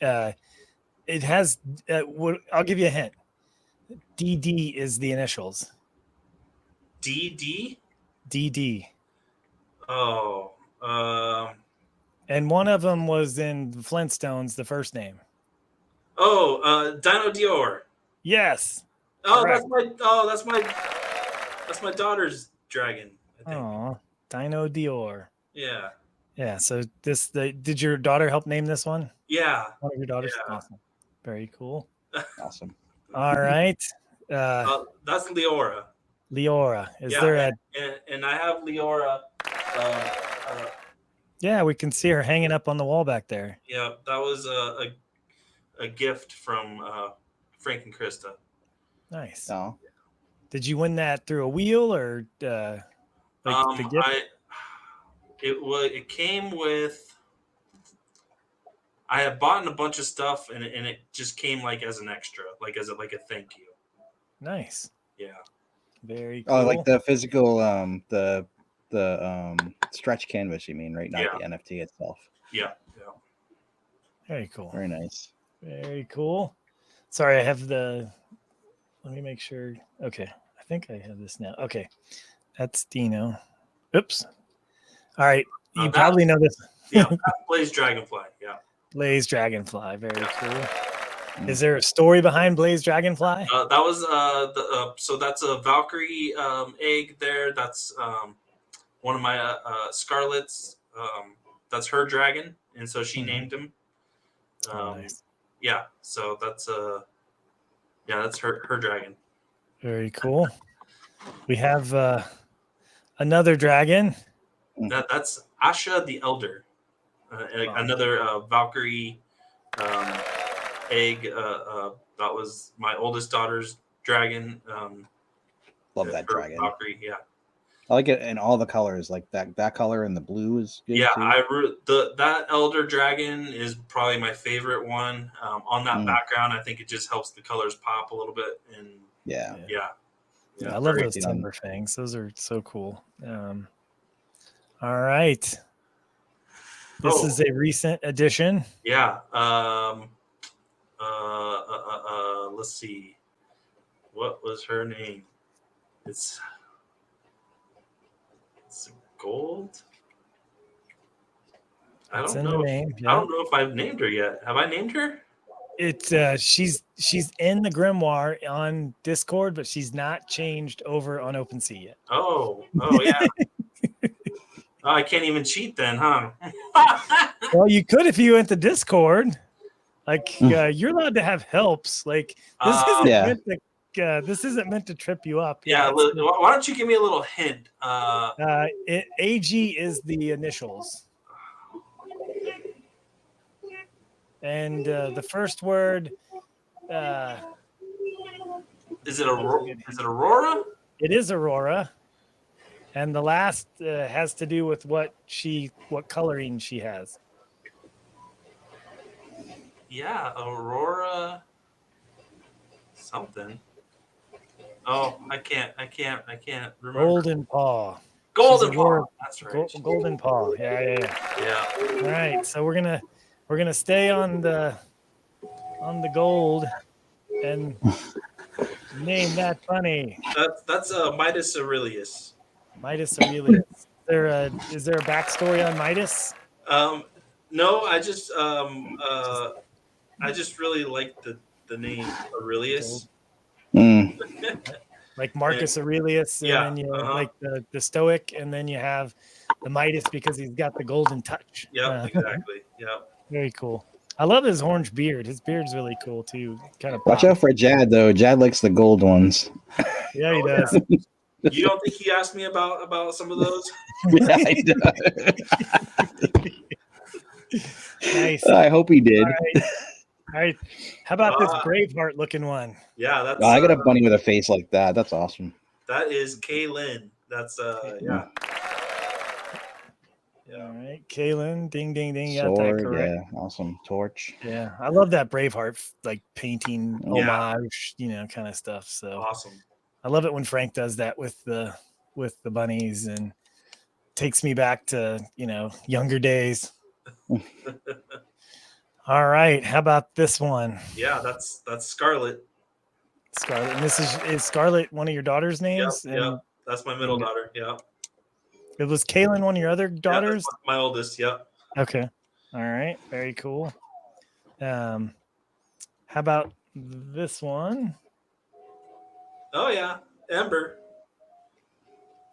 it has I'll give you a hint. DD is the initials. DD? DD. Oh. And one of them was in Flintstones, the first name. Oh, Dino Dior. Yes. Oh, Correct. that's my daughter's dragon, I think. Oh, Dino Dior. Yeah. Yeah. So did your daughter help name this one? Yeah. One of your daughters? Yeah. Awesome. Very cool. Awesome. All right. That's Leora. Leora. Is Yeah, there a and I have Leora. Yeah, we can see her hanging up on the wall back there. Yeah, that was a gift from Frank and Krista. Nice. Oh, Did you win that through a wheel or the gift? It came with. I had bought a bunch of stuff, and it just came like as an extra, like a thank you. Nice. Yeah. Very cool. oh, like the physical, the stretch canvas. You mean, right? Not Yeah. the NFT itself. Yeah. Very cool. Very nice. Very cool. Sorry, I have the. Let me make sure. Okay, I think I have this now. Okay, that's Dino. Oops. All right, you probably know this. Yeah, Blaze Dragonfly. Yeah. Blaze Dragonfly. Very cool. Is there a story behind Blaze Dragonfly? That was so that's a Valkyrie egg there. That's one of my Scarlet's. That's her dragon, and so she named him. Nice. Yeah, so that's that's her dragon. Very cool. We have another dragon. That's Asha the Elder, another Valkyrie egg. That was my oldest daughter's dragon. Love that dragon. Valkyrie, yeah. I like it in all the colors. Like that color and the blue is good Yeah, too. that Elder Dragon is probably my favorite one. On that background, I think it just helps the colors pop a little bit. And yeah. I love those timber fangs. Those are so cool. All right. This is a recent addition. Yeah. Let's see. What was her name? It's Gold. I don't know. I don't know if I've named her yet. Have I named her? She's in the grimoire on Discord, but she's not changed over on OpenSea yet. Oh yeah. I can't even cheat then, huh? Well, you could if you went to Discord. Like you're allowed to have helps. Like this isn't meant to trip you up. Yeah. Why don't you give me a little hint? AG is the initials. And the first word is it Aurora? It is Aurora. And the last has to do with what coloring she has. Yeah, Aurora something. Oh, I can't remember. Golden Paw. Golden Paw. That's right. Golden Paw. Yeah. All right, so we're gonna stay on the gold and name that bunny. That's Midas Aurelius. Midas Aurelius. Is there a backstory on Midas? No, I just really like the name Aurelius. Like Marcus Aurelius, and then you like the Stoic, and then you have the Midas because he's got the golden touch. Yeah, exactly. Yeah. Very cool. I love his orange beard. His beard's really cool too. Kind of. Watch out for Jad though. Jad likes the gold ones. Yeah, he does. You don't think he asked me about some of those? Yeah, he does. Nice. I hope he did. All right. How about this Braveheart looking one? Yeah, that's. I got a bunny with a face like that. That's awesome. That is Kaylin. That's yeah. All right, Kaylin, ding, ding, ding. Sword, yeah, awesome. Torch. Yeah, I love that Braveheart like painting homage, kind of stuff. So awesome. I love it when Frank does that with the bunnies and takes me back to younger days. All right, how about this one? Yeah, that's Scarlet. Scarlet, and this is Scarlet one of your daughter's names? Yeah, that's my middle daughter. Yeah. It was Kaylin one of your other daughters? Yeah, my oldest, yeah. Okay. All right. Very cool. How about this one? Oh yeah, Ember.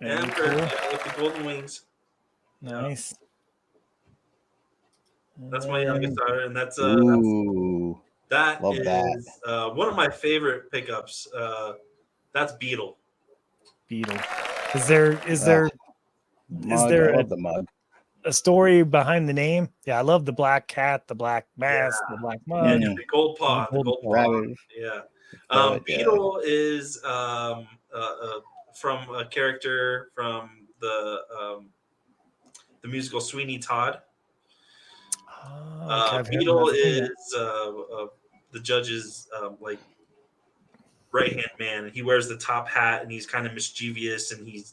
Very Ember, cool. yeah, with the golden wings. Nice. That's my youngest daughter, and that's Ooh, that love that. is one of my favorite pickups. That's Beetle. Beetle. Is there Mug. I love the mug. a story behind the name? Yeah, I love the black cat, the black mask, the black Yeah, mug. the gold paw. The The gold gold paw. paw. Rabbit. Yeah. Beetle is from a character from the musical Sweeney Todd. Oh, okay, Beetle I've seen that. is the judge's like right hand man. He wears the top hat and he's kind of mischievous and he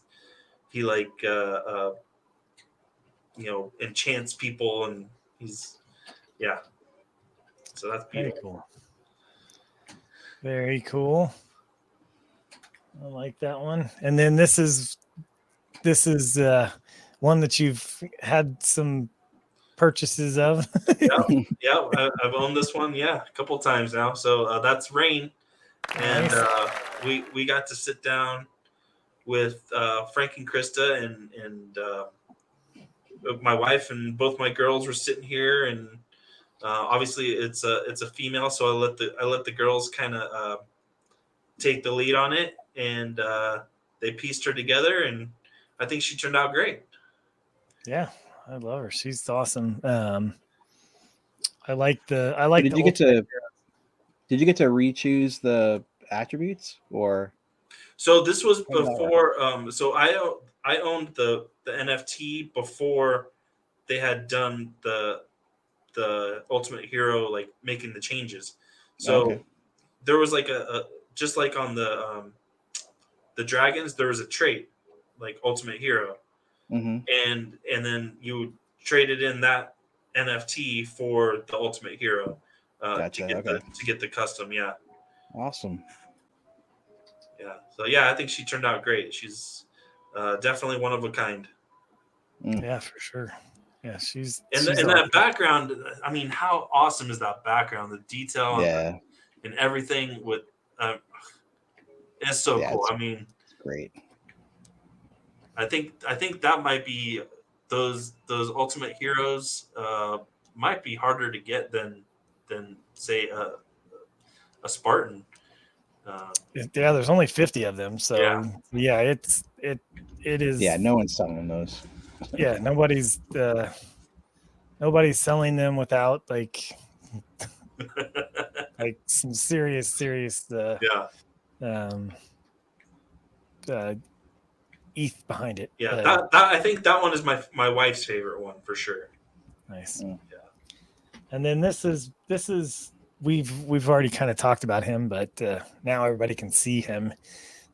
like enchants people and he's so that's Beetle. Very cool. Very cool. I like that one. And then this is one that you've had some purchases of. I've owned this one a couple times now. So that's Rain, and Nice. we got to sit down with Frank and Krista and my wife and both my girls were sitting here and obviously it's a female, so I let the girls kind of take the lead on it, and they pieced her together, and I think she turned out great. Yeah, I love her. She's awesome. I like Did you get to re-choose the attributes or? So this was before. So I owned the NFT before they had done the Ultimate Hero, like making the changes. So there was like a just like on the dragons, there was a trait like Ultimate Hero, and then you traded in that NFT for the Ultimate Hero to get the custom. Yeah. Awesome. Yeah. So yeah, I think she turned out great. She's definitely one of a kind. Yeah, for sure. Yeah, she's and awesome. that background. I mean, how awesome is that background? The detail and everything with it's so cool. I mean, it's great. I think that might be those Ultimate Heroes might be harder to get than say a Spartan. Yeah, there's only 50 of them, so yeah, it is. Yeah, no one's selling those. Yeah, nobody's selling them without like some serious ETH behind it. Yeah, that I think that one is my wife's favorite one for sure. Nice. Yeah. And then this is we've already kind of talked about him, but now everybody can see him.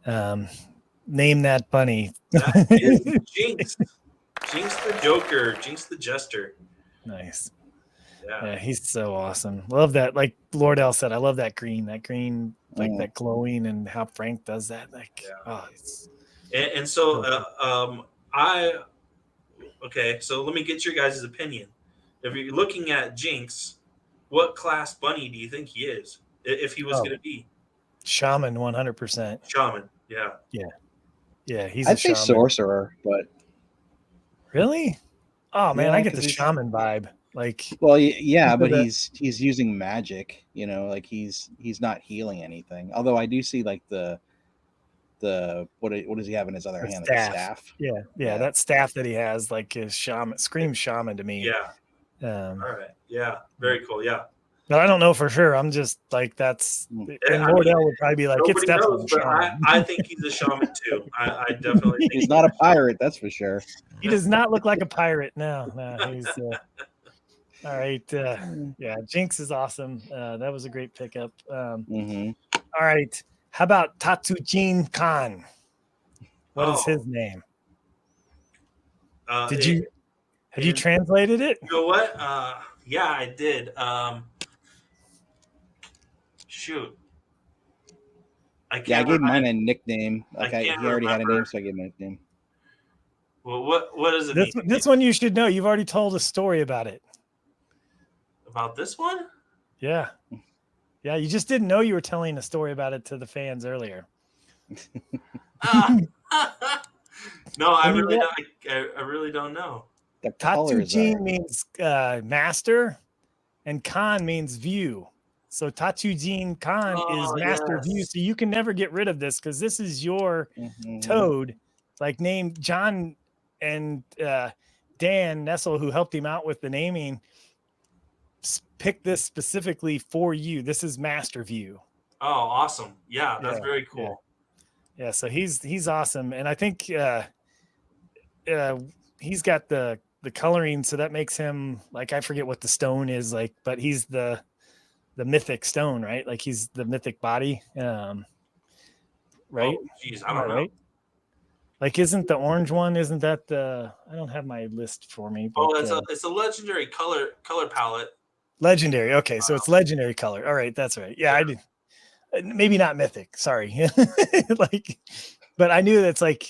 Name that bunny. That is Jinx. Jinx the Joker. Jinx the Jester. Nice. Yeah, he's so awesome. Love that. Like Lord L said, I love that green, like that glowing, and how Frank does that. Like, it's. And so so let me get your guys' opinion. If you're looking at Jinx, what class bunny do you think he is? If he was going to be shaman, 100%. Shaman, yeah. He's. I'd say sorcerer, but really, oh man, I get the shaman vibe. Like, well, yeah, but he's using magic. You know, like he's not healing anything. Although I do see like the what does he have in his other hand? Staff. The staff. Yeah, that staff that he has, like his shaman, screams shaman to me. Yeah. All right. Yeah. Very cool. Yeah. But I don't know for sure. I'm just like that's. And Lord L would probably be like, it's definitely. But I think he's a shaman too. I definitely. Think he's not a pirate, that's for sure. He does not look like a pirate. No, he's. All right. Yeah, Jinx is awesome. That was a great pickup. All right. How about Tatsujin Khan? What is his name? Have you translated it? You know what? Yeah, I did. Shoot. I gave mine a nickname. Like he already had a name, so I gave him a nickname. Well, what does it mean? This one you should know. You've already told a story about it. About this one? Yeah. Yeah, you just didn't know you were telling a story about it to the fans earlier. No, I really don't. I really don't know. The colors Tatsujin are. means master, and Kan means view. So Tatsujin Kan is master view. So you can never get rid of this because this is your toad. Like named John and Dan Nessel, who helped him out with the naming, picked this specifically for you. This is master view. Oh, awesome. Yeah, that's very cool. Yeah, so he's awesome. And I think he's got the coloring, so that makes him like, I forget what the stone is like, but he's the mythic stone, right? Like he's the mythic body. Right? Oh, geez, I don't know. Right? Like, isn't the orange one? Isn't that the? I don't have my list for me. But, it's a legendary color palette. Legendary. Okay, so it's legendary color. All right, that's right. Yeah, I did. Maybe not mythic. Sorry. Like, but I knew that's like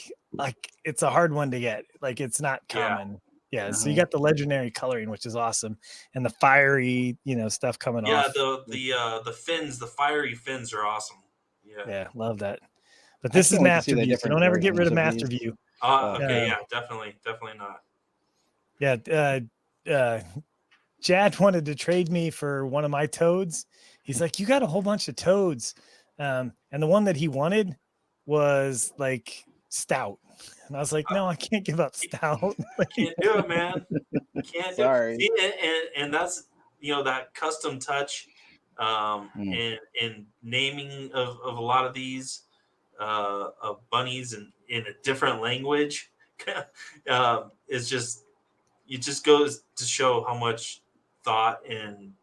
it's a hard one to get. Like, it's not common. Yeah. So you got the legendary coloring, which is awesome, and the fiery, stuff coming off. Yeah, the fins, the fiery fins are awesome. Yeah, love that. But this is Master View, so don't ever get rid of Master View. Okay, definitely not. Yeah, Jad wanted to trade me for one of my toads. He's like, you got a whole bunch of toads. And the one that he wanted was like stout. And I was like, no, I can't give up stout. Can't do it, man. Can't do it. See, and that's, that custom touch and naming of a lot of these of bunnies in a different language is just, it just goes to show how much thought and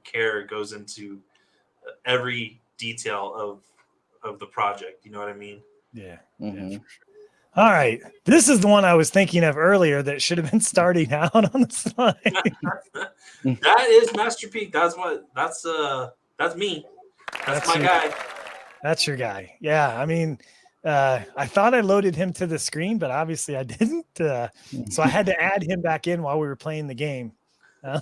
care goes into every detail of the project. You know what I mean? Yeah. Yeah, for sure. All right. This is the one I was thinking of earlier that should have been starting out on the slide. That is Master Peak. That's me. That's my guy. That's your guy. Yeah. I mean, I thought I loaded him to the screen, but obviously I didn't. So I had to add him back in while we were playing the game. I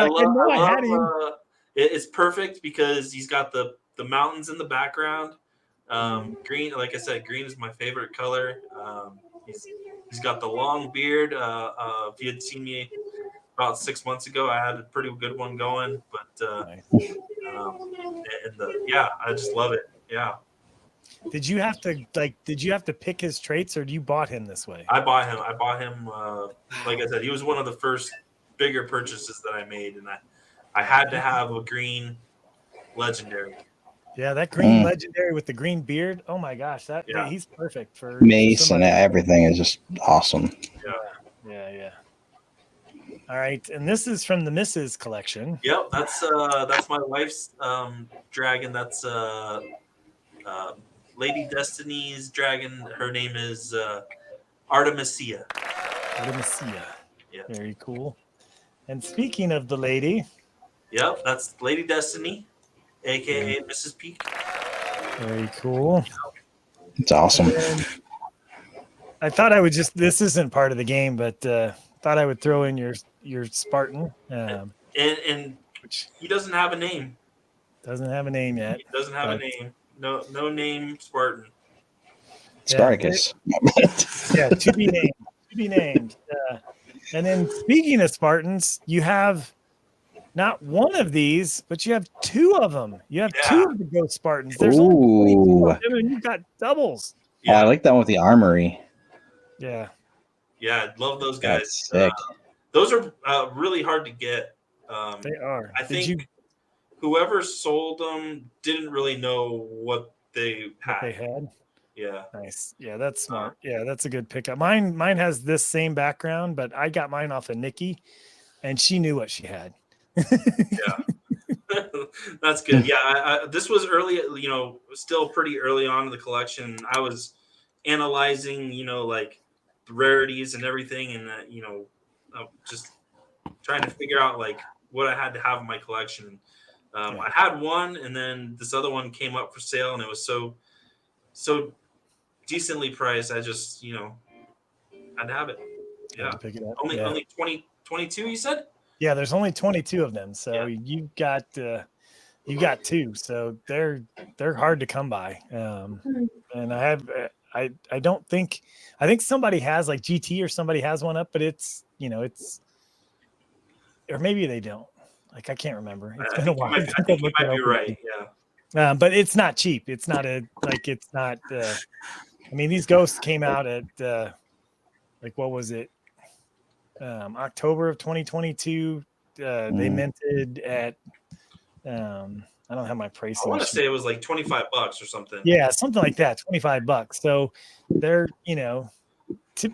love it's perfect because he's got the mountains in the background. Green, like I said, green is my favorite color. He's got the long beard. If you had seen me about 6 months ago, I had a pretty good one going. But I just love it. Yeah. Did you have to pick his traits, or you bought him this way? I bought him. Like I said, he was one of the first bigger purchases that I made, and I had to have a green legendary. Yeah, that green legendary with the green beard. Oh my gosh, he's perfect for Mace and everything is just awesome. Yeah. All right, and this is from the Mrs. collection. Yep, that's my wife's dragon. That's Lady Destiny's dragon. Her name is Artemisia. Yeah. Very cool. And speaking of the lady. Yep, that's Lady Destiny, a.k.a. Mrs. Peak. Very cool. It's awesome. I thought I would this isn't part of the game, but thought I would throw in your Spartan. And he doesn't have a name. Doesn't have a name yet. He doesn't have a name. No name Spartan. Spartacus. To be named. And then speaking of Spartans, you have not one of these, but you have two of them. You have two of the Ghost Spartans. There's only 22 of them, and you've got doubles. Yeah. I like that one with the armory. Yeah. Yeah, I love those guys. That's sick. Those are really hard to get. They are. I think whoever sold them didn't really know what they had. Yeah. Nice. Yeah, that's smart. Yeah, that's a good pickup. Mine has this same background, but I got mine off of Nikki, and she knew what she had. Yeah. That's good. Yeah, this was early, still pretty early on in the collection. I was analyzing, like the rarities and everything, and just trying to figure out like what I had to have in my collection. I had one, and then this other one came up for sale, and it was so decently priced. I just had to have it. Yeah. Pick it up. Only 22, you said? Yeah, there's only 22 of them, so you've got you got two, so they're hard to come by. And I don't think, I think somebody has like GT or somebody has one up, but it's, it's, or maybe they don't. Like, I can't remember. It's been a while. I think you might be right. Yeah. But it's not cheap. It's not it's not, I mean, these ghosts came out at, like, what was it? October of 2022. They minted at, I don't have my pricing. I want to say it was like $25 or something. Yeah, something like that, $25. So they're,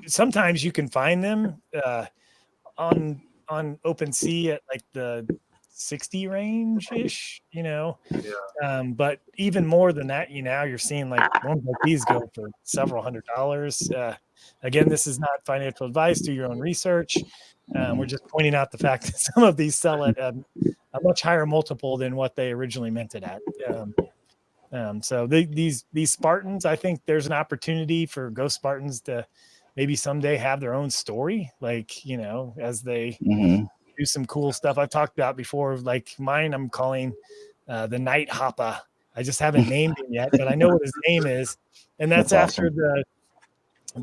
sometimes you can find them on OpenSea at like the 60 range ish, Yeah. But even more than that, you're seeing like ones like these go for several $100s. Again, this is not financial advice. Do your own research. We're just pointing out the fact that some of these sell at a much higher multiple than what they originally minted at. So these Spartans, I think there's an opportunity for Ghost Spartans to maybe someday have their own story, like, as they do some cool stuff I've talked about before. Like mine, I'm calling the Night Hoppa. I just haven't named him yet, but I know what his name is, and that's after awesome.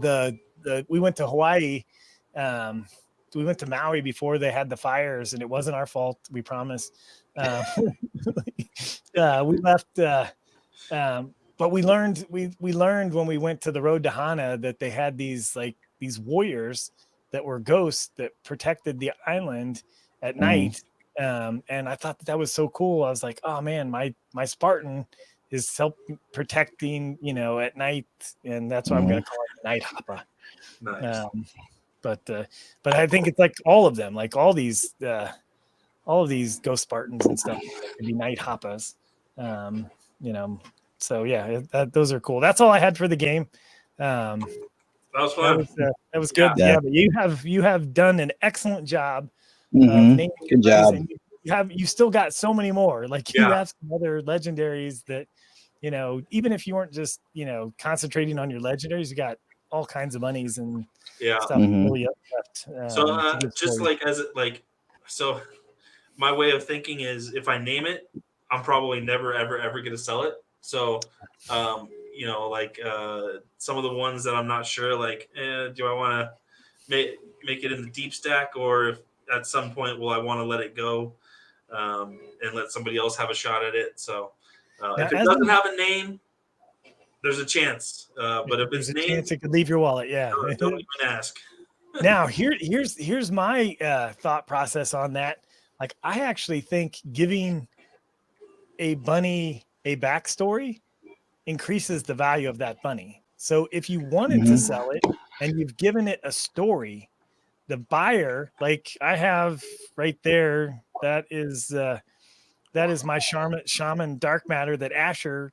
the we went to Hawaii. We went to Maui before they had the fires, and it wasn't our fault. We promise. We left, but we learned when we went to the road to Hana that they had these warriors that were ghosts that protected the island at night. And I thought that was so cool. I was like, oh man, my Spartan is self protecting, at night, and that's why I'm going to call it the Night Hoppa. Nice. But I think it's like all of them, like all of these Ghost Spartans and stuff could be Night Hoppas. So yeah, those are cool. That's all I had for the game. That was fun. That was good. Yeah. But you have done an excellent job. Good job. You still got so many more. Like you have some other legendaries that, even if you weren't just, concentrating on your legendaries, you got all kinds of monies and stuff really left. So just so my way of thinking is if I name it, I'm probably never, ever, ever going to sell it. So, some of the ones that I'm not sure, do I want to make it in the deep stack, or if at some point will I want to let it go and let somebody else have a shot at it? So if it doesn't have a name, there's a chance. But if it's named, chance it could leave your wallet. Yeah. Don't even ask. Now here's my thought process on that. Like, I actually think giving a bunny a backstory increases the value of that bunny. So if you wanted to sell it and you've given it a story, the buyer, like I have right there, that is my shaman dark matter that Asher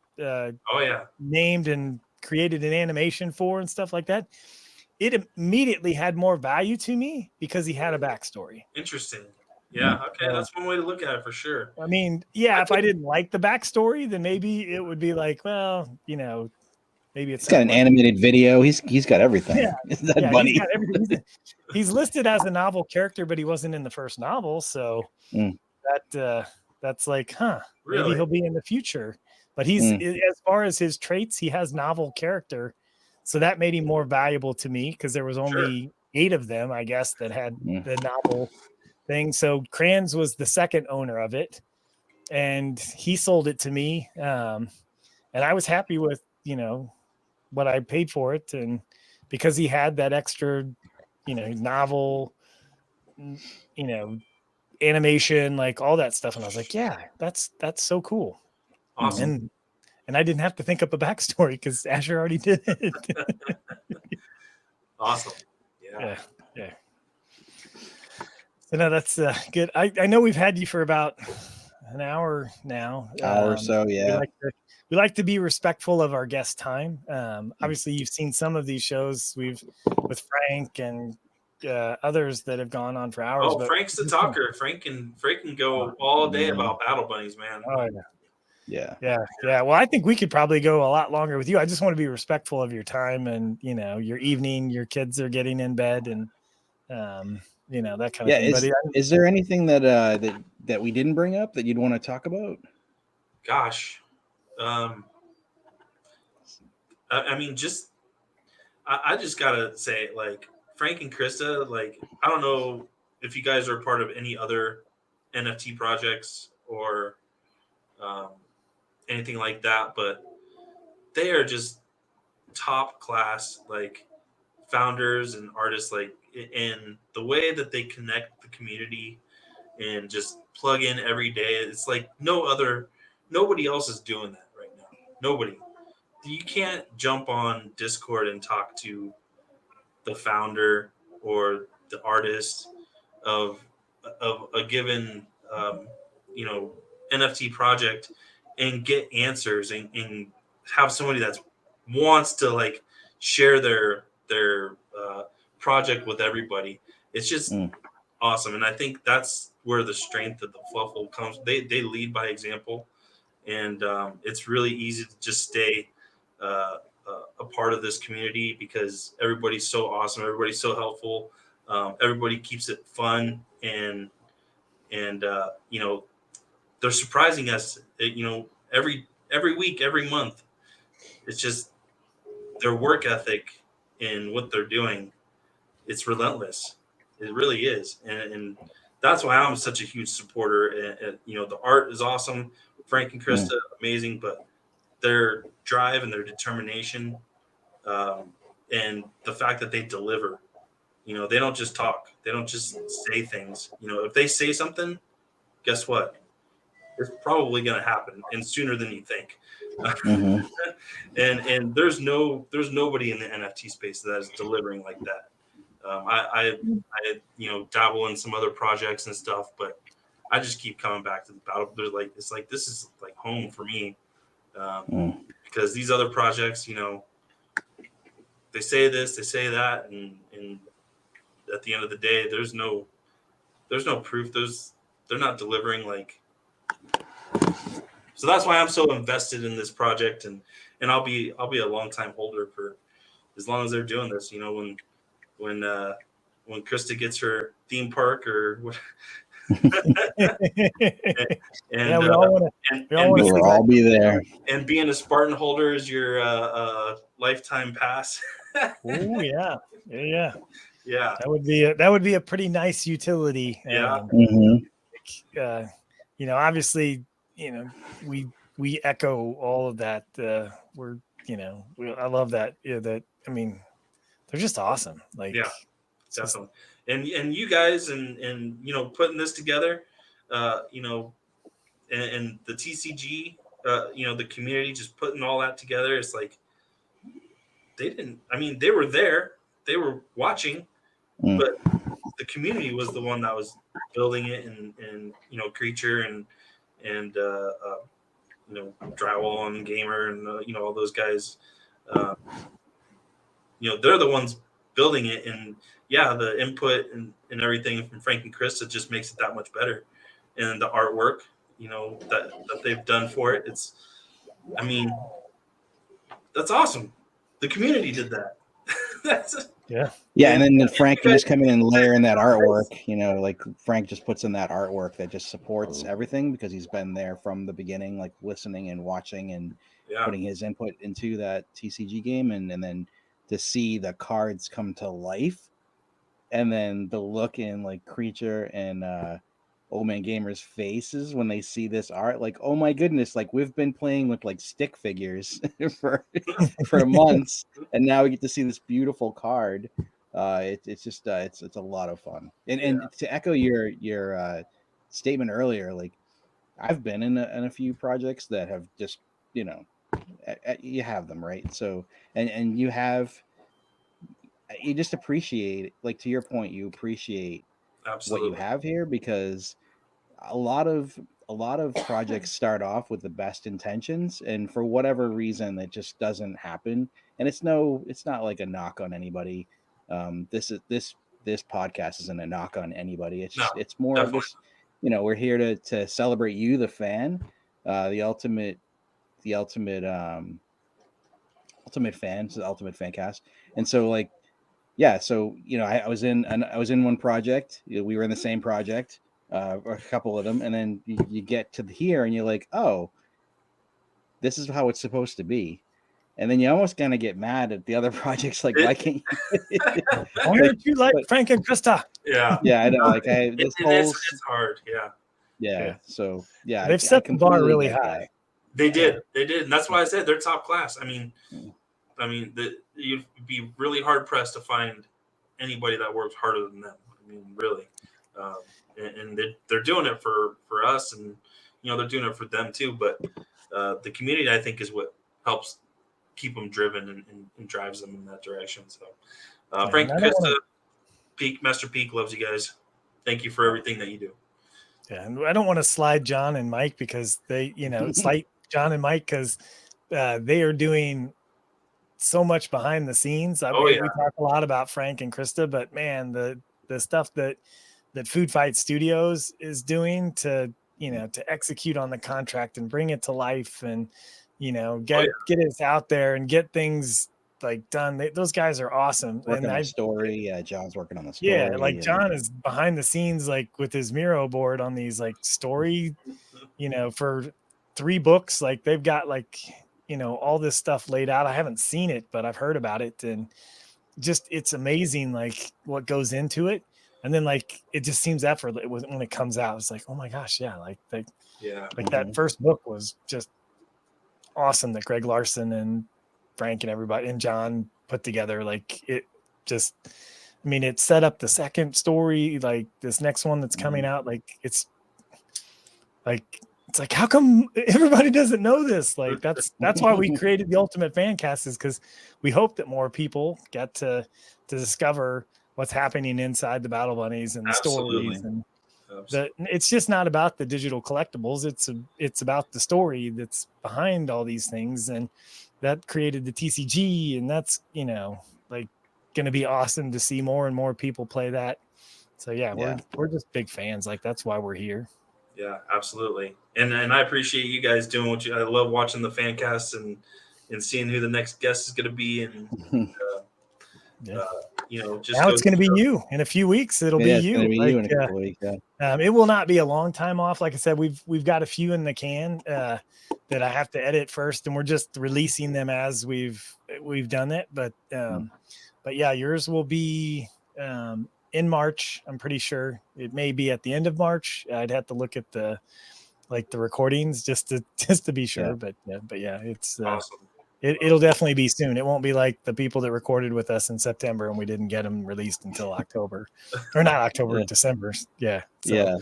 named and created an animation for and stuff like that. It immediately had more value to me because he had a backstory. Interesting. Yeah. Okay. That's one way to look at it for sure. I mean, if I didn't like the backstory, then maybe it would be like, well, maybe it's. He's got an animated video. He's got everything. Yeah. That bunny. He's got everything. He's listed as a novel character, but he wasn't in the first novel. So that's like, really? Maybe he'll be in the future. But he's as far as his traits, he has novel character. So that made him more valuable to me because there was only 8 of them, I guess, that had the novel thing. So Kranz was the second owner of it, and he sold it to me. And I was happy with, what I paid for it. And because he had that extra, novel, animation, like all that stuff. And I was like, yeah, that's so cool. Awesome. And I didn't have to think up a backstory because Asher already did it. Awesome. Yeah. So no, that's good. I know we've had you for about an hour now. Hour or so, yeah. We like to be respectful of our guest time. Obviously, you've seen some of these shows with Frank and others that have gone on for hours. Oh, Frank's the talker. Frank can go all day about Battle Bunnies, man. Oh yeah. Yeah. Well, I think we could probably go a lot longer with you. I just want to be respectful of your time and your evening. Your kids are getting in bed and that kind of thing. Is there anything that we didn't bring up that you'd want to talk about? Gosh, I mean, I just gotta say, like, Frank and Krista, like, I don't know if you guys are part of any other NFT projects or um, anything like that, but they are just top class, like, founders and artists, like, in the way that they connect the community and just plug in every day. It's like nobody else is doing that right now. Nobody. You can't jump on Discord and talk to the founder or the artist of a given you know NFT project and get answers and have somebody that wants to like share their project with everybody. It's just awesome, and I think that's where the strength of the Fluffle comes. They lead by example, and it's really easy to just stay uh, a part of this community because everybody's so awesome, everybody's so helpful, everybody keeps it fun, and they're surprising us, every week, every month. It's just their work ethic and what they're doing. It's relentless. It really is, and that's why I'm such a huge supporter. And the art is awesome. Frank and Krista, amazing, but their drive and their determination, um, and the fact that they deliver. They don't just talk. They don't just say things. If they say something, guess what? It's probably going to happen, and sooner than you think. Mm-hmm. and there's nobody in the NFT space that is delivering like that. I dabble in some other projects and stuff, but I just keep coming back to the battle. There's like it's like this is like home for me, because these other projects, they say this, they say that, and at the end of the day, there's no proof. They're not delivering like. So that's why I'm so invested in this project, and I'll be a long time holder for as long as they're doing this. When Krista gets her theme park or what. Yeah, we all want to. We'll all be there. And being a Spartan holder is your lifetime pass. Oh yeah. Yeah. That would be a pretty nice utility. Yeah. Obviously, we echo all of that. I love that. Yeah, I mean, they're just awesome. Like, yeah, definitely. And you guys and putting this together, and the TCG, the community just putting all that together. It's like they were there, they were watching, but the community was the one that was building it, and Creature and Drywall and Gamer and all those guys. They're the ones building it, and the input and everything from Frank and Chris, it just makes it that much better. And the artwork, that they've done for it, that's awesome. The community did that. And then Frank can just come in and layer in that artwork. Like Frank just puts in that artwork that just supports everything because he's been there from the beginning, like listening and watching and putting his input into that TCG game, and then to see the cards come to life, and then the look in like Creature and Old Man Gamer's faces when they see this art, like, oh my goodness, like we've been playing with like stick figures for months, and now we get to see this beautiful card. It's just it's a lot of fun. And to echo your statement earlier, like I've been in a few projects that have just you have them, right? So and you just appreciate, like, to your point, you appreciate Absolutely what you have here, because a lot of projects start off with the best intentions, and for whatever reason it just doesn't happen. And it's not like a knock on anybody. This podcast isn't a knock on anybody. It's more definitely. of just, we're here to celebrate you, the fan, the ultimate fans, the ultimate Fancast. And so, like, so I was in one project. We were in the same project, a couple of them, and then you get to here and you're like, oh, this is how it's supposed to be. And then you almost kind of get mad at the other projects, like why can't you? Why aren't you like Frank and Krista? Yeah, Yeah, I know. Like it's hard. Yeah, yeah. So yeah, They've set the bar really high. They did, and that's why I said they're top class. I mean, you'd be really hard pressed to find anybody that works harder than them. I mean, really, and they're doing it for us, and they're doing it for them too. But the community, I think, is what helps keep them driven and drives them in that direction. So, Frank, Master Peak loves you guys. Thank you for everything that you do. Yeah, and I don't want to slide John and Mike because they, slight John and Mike because they are doing so much behind the scenes. We talk a lot about Frank and Krista, but man, the stuff that Food Fight Studios is doing to execute on the contract and bring it to life and get it out there and get things like done. Those guys are awesome. Working and on the story. John's working on the story. Yeah, like John is behind the scenes, like with his Miro board on these like story, for 3 books. Like they've got like, all this stuff laid out. I haven't seen it, but I've heard about it, and just it's amazing like what goes into it. And then like it just seems effortless when it comes out. It's like, oh my gosh, yeah, like that first book was just awesome that Greg Larson and Frank and everybody and John put together. Like it just, it set up the second story, like this next one that's coming out. Like it's like how come everybody doesn't know this? Like that's why we created the Ultimate Fancast, is because we hope that more people get to discover what's happening inside the Battle Bunnies and the stories. And it's just not about the digital collectibles. It's about the story that's behind all these things, and that created the TCG, and that's like going to be awesome to see more and more people play that. So we're just big fans. Like that's why we're here. Yeah, absolutely. And I appreciate you guys doing what I love watching the fan casts and seeing who the next guest is going to be. And, just now it's going to be you in a few weeks. It'll be you. You in a couple weeks. Yeah. It will not be a long time off. Like I said, we've got a few in the can that I have to edit first, and we're just releasing them as we've done it. But yeah, yours will be in March. I'm pretty sure it may be at the end of March. I'd have to look at the recordings just to be sure. Yeah. But yeah, it's awesome. It'll definitely be soon. It won't be like the people that recorded with us in September and we didn't get them released until October, or not October, December. Yeah. So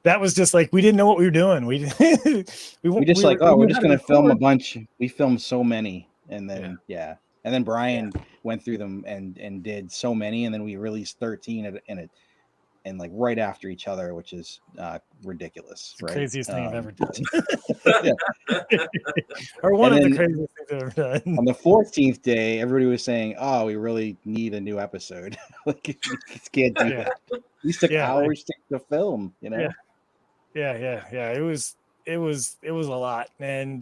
that was just like, we didn't know what we were doing. We're just going to film a bunch. We filmed so many, and then and then Brian went through them and did so many, and then we released 13 and like right after each other, which is ridiculous. Right? Craziest thing I've ever done. Or one of the craziest things I've ever done. On the 14th day, everybody was saying, "Oh, we really need a new episode." Like you just can't do that. These took hours to film. Yeah. It was a lot, and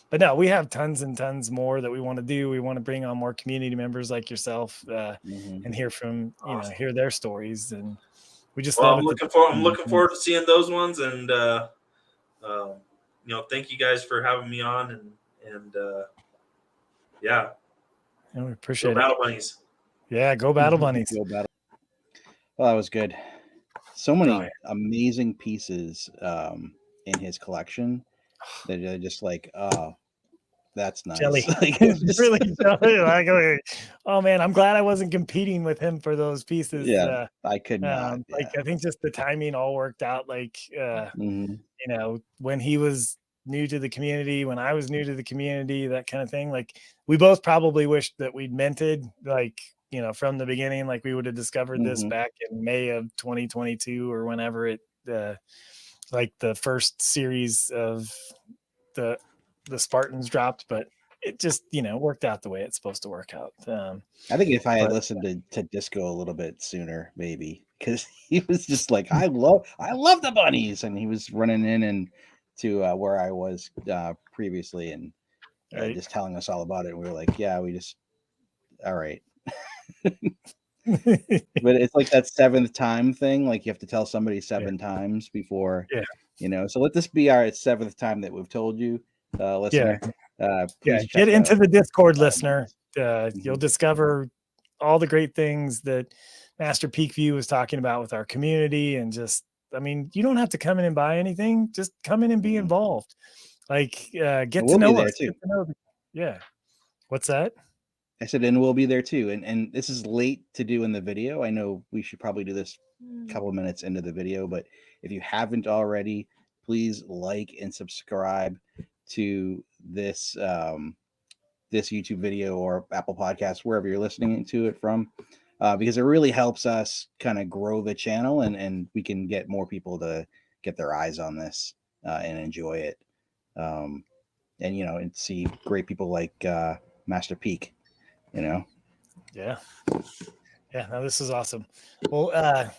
but no, we have tons and tons more that we want to do. We want to bring on more community members like yourself and hear from hear their stories, and we just I'm looking forward to seeing those ones, and thank you guys for having me on, and we appreciate it. Battle Bunnies. Yeah, go Battle Bunnies. Well, that was good. So many amazing pieces in his collection that are just like, oh, that's nice. Jelly. Really jelly. Like, oh man, I'm glad I wasn't competing with him for those pieces. Yeah, I could not. I think just the timing all worked out. Like, when he was new to the community, when I was new to the community, that kind of thing. Like, we both probably wished that we'd minted, like, from the beginning, like we would have discovered this back in May of 2022 or whenever it, like the first series of the Spartans dropped, but it just, worked out the way it's supposed to work out. I think if I had listened to Disco a little bit sooner, maybe, because he was just like, I love the bunnies. And he was running in and to where I was previously and just telling us all about it. And we were like, all right. But it's like that 7th time thing. Like you have to tell somebody 7 times before, so let this be our 7th time that we've told you, listener, please check get into out. the Discord, listener. You'll discover all the great things that Master Peakview was talking about with our community, and just, I mean, you don't have to come in and buy anything. Just come in and be involved. Like, get to know us. Too. Get to know yeah. What's that? I said, and we'll be there too. And this is late to do in the video. I know we should probably do this a couple of minutes into the video, but if you haven't already, please like and subscribe to this this YouTube video or Apple Podcast, wherever you're listening to it from, because it really helps us kind of grow the channel, and we can get more people to get their eyes on this and enjoy it. And, you know, and see great people like Master Peak, you know? Yeah. No, this is awesome. Well,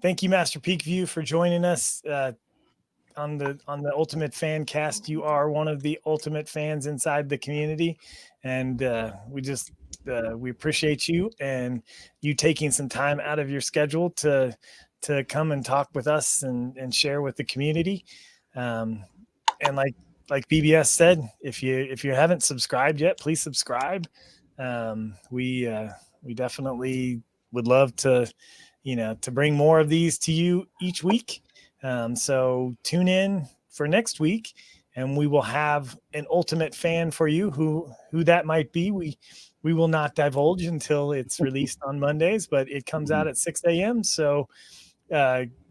thank you, Master Peakview, for joining us on the Ultimate Fancast. You are one of the ultimate fans inside the community, and we appreciate you and you taking some time out of your schedule to come and talk with us and share with the community. And like BBS said, if you haven't subscribed yet, please subscribe. We definitely would love to bring more of these to you each week. So tune in for next week, and we will have an ultimate fan for you. Who that might be, we will not divulge until it's released on Mondays, but it comes out at 6 a.m. So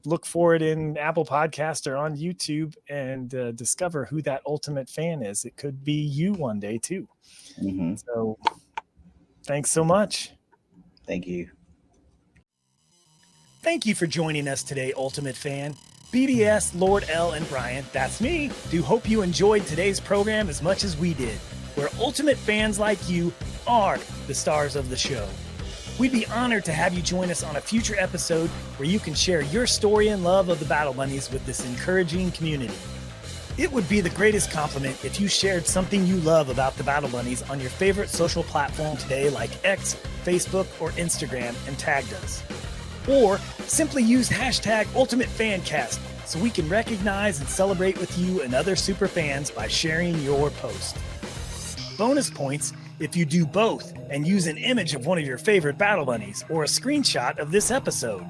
look for it in Apple Podcast or on YouTube, and discover who that ultimate fan is. It could be you one day too. So thanks so much. Thank you. Thank you for joining us today, Ultimate Fan. BBS, Lord L, and Brian, that's me, do hope you enjoyed today's program as much as we did, where ultimate fans like you are the stars of the show. We'd be honored to have you join us on a future episode where you can share your story and love of the Battle Bunnies with this encouraging community. It would be the greatest compliment if you shared something you love about the Battle Bunnies on your favorite social platform today, like X, Facebook, or Instagram, and tagged us. Or simply use hashtag UltimateFancast so we can recognize and celebrate with you and other super fans by sharing your post. Bonus points if you do both and use an image of one of your favorite Battle Bunnies or a screenshot of this episode.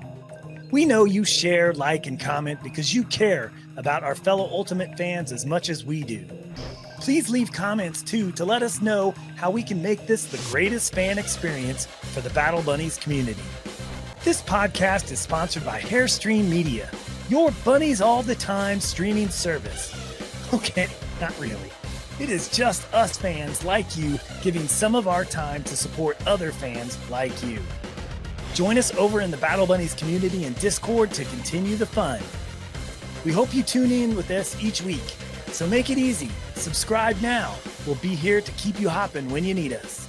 We know you share, like, and comment because you care about our fellow Ultimate fans as much as we do. Please leave comments too to let us know how we can make this the greatest fan experience for the Battle Bunnies community. This podcast is sponsored by Hairstream Media, your bunnies all the time streaming service. Okay, not really. It is just us fans like you giving some of our time to support other fans like you. Join us over in the Battle Bunnies community and Discord to continue the fun. We hope you tune in with us each week. So make it easy. Subscribe now. We'll be here to keep you hopping when you need us.